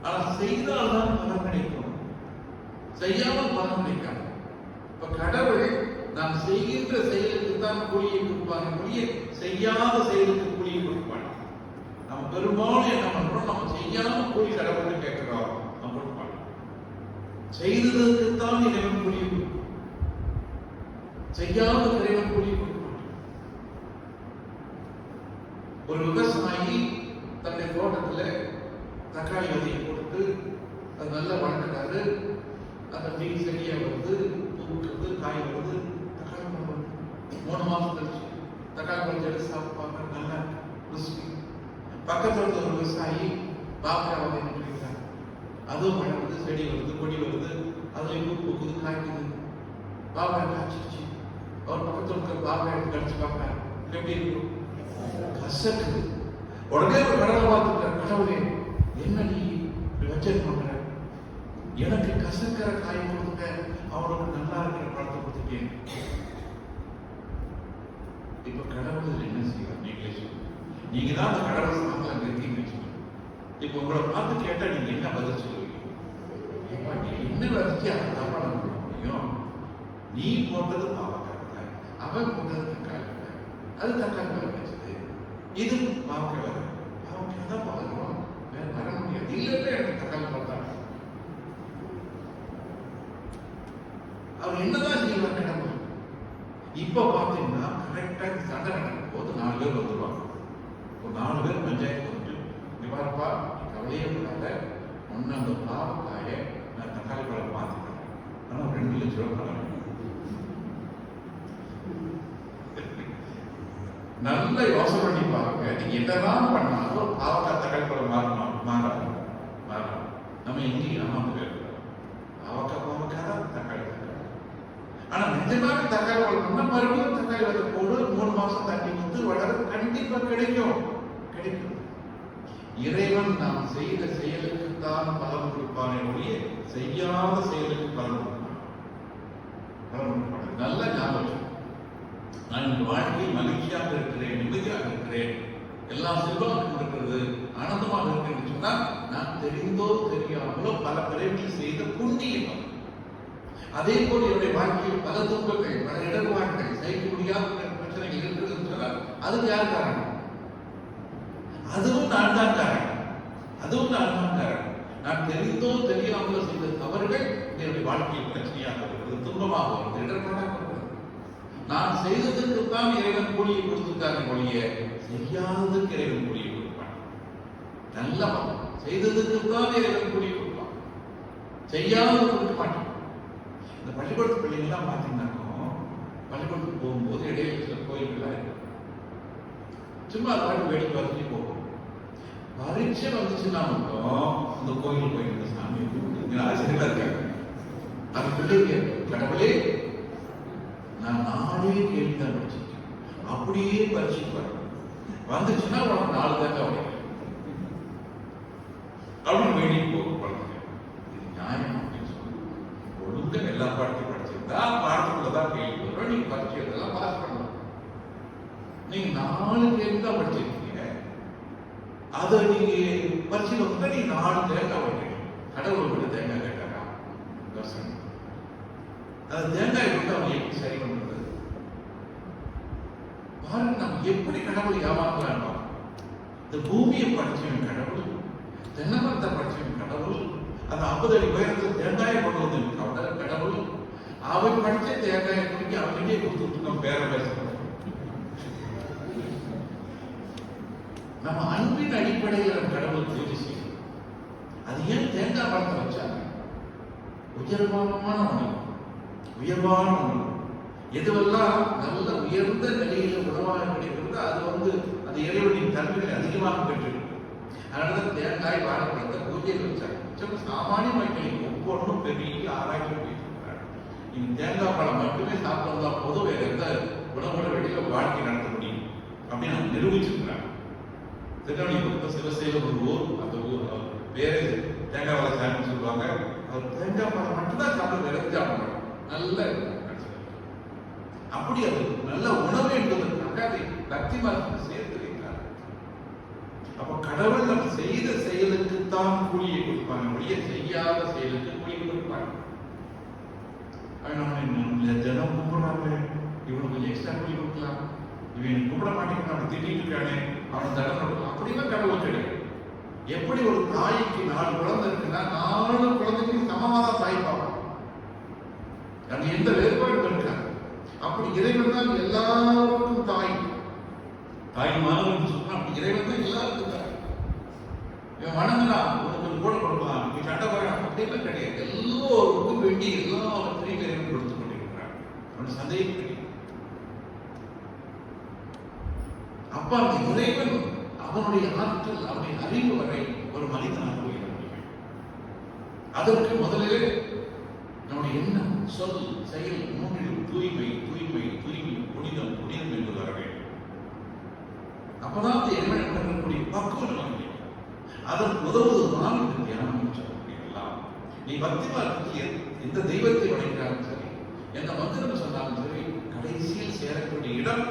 ஆனா செய்தால்தான் பலன் கிடைக்கும், செய்யாமல் பலன் கிடைக்காது. இப்ப கடவுள் நாம் செய்கின்ற செயலுக்கு தான் கூலியை கொடுப்பாங்க, கூலியை செய்யாத செயலுக்கு கூலியை கொடுப்பாங்க. நம்ம பெரும்பாலும் என்ன பண்றோம், நம்ம செய்யாம கூலி கடவுள் கேட்கிறோம், நம்ம கொடுப்பாங்க. செய்ததற்குத்தான் இறைவன் கூலி கொடுக்கும், செய்யாத இறைவன் கூலி கொடுப்பாங்க. ஒரு விவசாயி தன்னுடைய தோட்டத்துல தக்காளி விதையை கொடுத்து அது நல்லா வளர்க்கிறாரு. அந்த மீன் செடியா வருது, பூக்குறது, காய் வருது, தக்காளி பழம் வருது. 3 மாசம் கழிச்சு தக்காளி பழம் எடுத்து சாப்பிடுவாங்க, நல்லா ருசி. பக்கத்துல இருந்த ஒரு விவசாயி பாவக்காய் விதை நட்டுக்கிறார். அதுவும் வளருது, செடி வருது, கொடி வருது, அதுல பூ பூக்குது, காய்க்குது. பாவக்காய் காய்ச்சிருச்சு. அவர் பக்கத்துல இருக்கிற பாவக்காய் எடுத்து கடிச்சு பார்க்கிறார், எப்படி இருக்கும்? கசக்குது. உடனே ஒரு கடவுளை பார்த்துட்டார், கடவுளே என்ன நீ வச்சது பண்ற? எனக்கு கசக்கிற காய் கொடுத்துட்ட, அவனுக்கு நல்லா இருக்கிற பழத்தை கொடுத்துட்டேன். இப்ப கடவுள் என்ன செய்வார்? நீங்களே சொல்லுங்க. நீங்க தான் அந்த கடவுள் சாப்பிட இருக்கீங்கன்னு சொல்லுங்க. இப்ப உங்களை பார்த்து கேட்டா நீங்க என்ன பதில் சொல்லுவீங்க? நீ என்ன வச்சு அதை தப்பா பண்ண முடியும்? நீ போட்டது பாவக்காய், அவன் போட்டது தக்காளி, அது தக்காளி மேல வச்சது, இது பாவக்காய் பாவக்காய் தான் பழகிறோம், வேற வர முடியாது. இல்லைன்னா எனக்கு தக்காளி பார்த்தாங்க. அவர் என்னதான் செய்வார் கடவுள்? இப்ப பாத்தீங்கன்னா கரெக்டா சண்டை நடக்கும் போது 4 பேர் வந்துருவாங்க. ஒரு 4 பேர் பஞ்சாயத்து வந்துட்டு, இவ்வாறுப்பா கவலையே கூடாத, ஒன்னு அந்த பாவக்காய நான் தக்காளி பழம் பார்த்துக்கிறேன், ஆனா 2 லட்சம் ரூபாய் பணம். நல்ல யோசனை பண்ணி பாருங்க. நீங்க என்னதான் பண்ணாலும் பாவக்காய் தக்காளி பழம் மாறாது. நம்ம எங்கேயும் ஏமாந்து பாவக்காய் தான் தக்காளி. ஆனா நிஜமாக தக்காளி வளர்க்கணும்னா மறுபடியும் தக்காளி விதை போடு, 3 மாசம் தண்ணி வந்து வளர கண்டிப்பா கிடைக்கும். இறைவன் நாம் செய்த செயலுக்கு தான் பலன் கொடுப்பானே ஒழிய செய்யாத செயலுக்கு பலன் கொடுப்பான். நல்ல ஞாபகம். நான் இந்த வாழ்க்கையில் மகிழ்ச்சியாக இருக்கிறேன், நிம்மதியாக இருக்கிறேன், எல்லா செல்வமும் இருக்கிறது, ஆனந்தமாக இருக்கிறேன் சொன்னா நான் தெரிந்தோ தெரியாமலோ பல பிறவிகள் செய்த புண்ணியம். அதே போல் என்னுடைய வாழ்க்கையில் பல துன்பங்கள், பல இடர்பாடுகள், செய்ய முடியாத பிரச்சனைகள் இருக்கிறது சொன்னால் அதுக்கு யார் காரணம்? அதுவும் நான் தான் காரணம். நான் தெரிந்தோ தெரியாமலோ செய்த தவறுகள் என்னுடைய வாழ்க்கையில் பிரச்சனையாக வருகிறது, துன்பமாக வருகிறது, இடர்பாடாக வருகிறது. நான் செய்ததற்குத்தான் இறைவன் கூலியை கொடுத்திருக்காங்க ஒழிய செய்யாததுக்கு இறைவன் கூலியை கொடுப்பான். நல்லவன் செய்ததற்குத்தான் இறைவன் கூலியை கொடுப்பான், செய்யாதது கொடுக்க மாட்டான். இந்த பள்ளிக்கூடத்து பிள்ளைங்கெல்லாம் பார்த்தீங்கன்னாக்கோ பள்ளிக்கூடத்துக்கு போகும்போது இடையில சில கோயில்கள்லாம் இருக்கு, சும்மா அது பாட்டு வேடிக்கை வரைஞ்சி போகும். பரீட்சை வந்துச்சுன்னா மட்டும் அந்த கோயில் போய் சாமி ஆசிரியர்களா இருக்காங்க. அது பிள்ளைங்க கடவுளே நான் 4 கேள்விதான் படிச்சிருக்கேன், அப்படியே பரீட்சைக்கு வரணும், வந்துச்சுன்னா உனக்கு 4 தாங்க உடையும் அப்படின்னு வேண்டிட்டு போகும் குழந்தைங்க. இது நியாயம் அப்படின்னு சொல்லி ஒழுங்கா எல்லா பாடத்தையும் படிச்சிருந்தா பாடத்துக்குள்ளதான் கேள்வி வரும், நீங்க பரீட்சை இதெல்லாம் பாஸ் பண்ணலாம். நீங்க 4 கேள்வி தான் படிச்சிருக்கீங்க, அதை நீங்க பரீட்சையில் வந்து நீங்க 4 தேங்காய் வைக்கணும். கடவுள் விட தேங்காய் கேட்டாரா? அது தேங்காய் வந்து அவங்க எப்படி சரி பண்றது பாருங்க. நம்ம எப்படி கடவுளை ஏமாத்தலாம்? இந்த பூமியை படிச்சவன் கடவுள், தென்னமரத்தை படிச்சவன் கடவுள், அந்த 50 அடி உயரத்தில் தேங்காயை கொண்டு வந்து கடவுள், அவன் படிச்ச தேங்காயை குடிக்க அவனுக்கே கொடுத்துட்டு நம்ம பேர பேச. நம்ம அன்பின் அடிப்படையில் கடவுள் பூஜை செய்யும். அது ஏன் தேங்காய் பழத்தை வச்சாங்க? உயர்வான உணவு, உயர்வான உணவு எதுவெல்லாம் நல்ல உயர்ந்த நிலையில உணவாக கிடைக்கிறது அது அது இறைவனின் தன்மைகளை அதிகமாக பெற்றிருக்கு. அதனாலதான் தேங்காய் வாழைப்பழத்தை பூஜையில் வச்சாங்க. சாமானிய மக்கள் ஒவ்வொன்றும் பெரிய ஆராய்ச்சி பண்ணியிருக்கிறாங்க. நீங்க தேங்காய் பழம் மட்டுமே சாப்பிட்டா போதும், வேற எந்த உணவோட வெளியில வாழ்க்கை நடத்த முடியும் அப்படின்னு அவங்க நிரூபிச்சிருக்கிறாங்க. திருநெல்வேலி சிவசேலம் ஒரு ஊர், அந்த ஊர் பேரு தேங்காய் வாழை சாப்பிட்டு சொல்லுவாங்க. அவர் தேங்காய் பழம் மட்டும்தான் சாப்பிட விரைஞ்சாங்க நல்ல அப்படி அது நல்ல உணவு என்பதற்காக அதை பக்தி மார்க்கத்தை சேர்த்து வைக்கிறார். அப்ப கடவுள் நம்ம செய்த செயலுக்குத்தான் கூலியை கொடுப்பாங்க, ஒழிய செய்யாத செயலுக்கு கூலி கொடுப்பாங்க. நம்ம தினம் கும்பிடுறாங்க, இவனுக்கு கொஞ்சம் எக்ஸ்ட்ரா கூலி கொடுக்கலாம், இவன் கும்பிட மாட்டேங்கிறான், அவன் திட்டிட்டு இருக்கானே அவன் தடவை கொடுக்கலாம், அப்படின்னா கடவுள் கிடையாது. எப்படி ஒரு தாய்க்கு 4 குழந்தை இருக்குன்னா 4 குழந்தைக்கும் சமமாக தாய் பார்ப்பான், அங்க எந்த வேறுபாடும் இருக்காது. அப்படி இறைவன் தான் எல்லாருக்கும் தாய், தாய்மார்கள் சொன்னா அப்படி இறைவன் தான் எல்லாருக்கும் தாய். இவன் வணங்கலாம், உனக்கு கூட கொடுக்கலாம், நீ சண்டை வரலாம் அப்படிலாம் கிடையாது. எல்லோருக்கும் வேண்டி எல்லாவற்றையும் இறைவன் கொடுத்து கொண்டிருக்கிறார், அவன் சந்தேகம் கிடையாது. அப்ப அந்த இறைவன் அவனுடைய ஆற்றல், அவனுடைய அறிவு வரை ஒரு மனிதனாக உயர முடியும். அதற்கு முதலிலே நம்முடைய எண்ணம், சொல், செயல் மூன்றிலும் தூய்மை தூய்மை தூய்மை, புனிதம் புனிதம் என்று வர வேண்டும். அப்பதான் அந்த இறைவனை உணரக்கூடிய பக்குவம் நமக்கு. அதற்கு உதவுவதுதான் இந்த தியானம் சொல்லக்கூடியதெல்லாம். நீ பக்தி மார்க்கத்தில் எந்த தெய்வத்தை வணங்கினாலும் சரி, எந்த மந்திரம் சொன்னாலும் சரி, கடைசியில் சேரக்கூடிய இடம்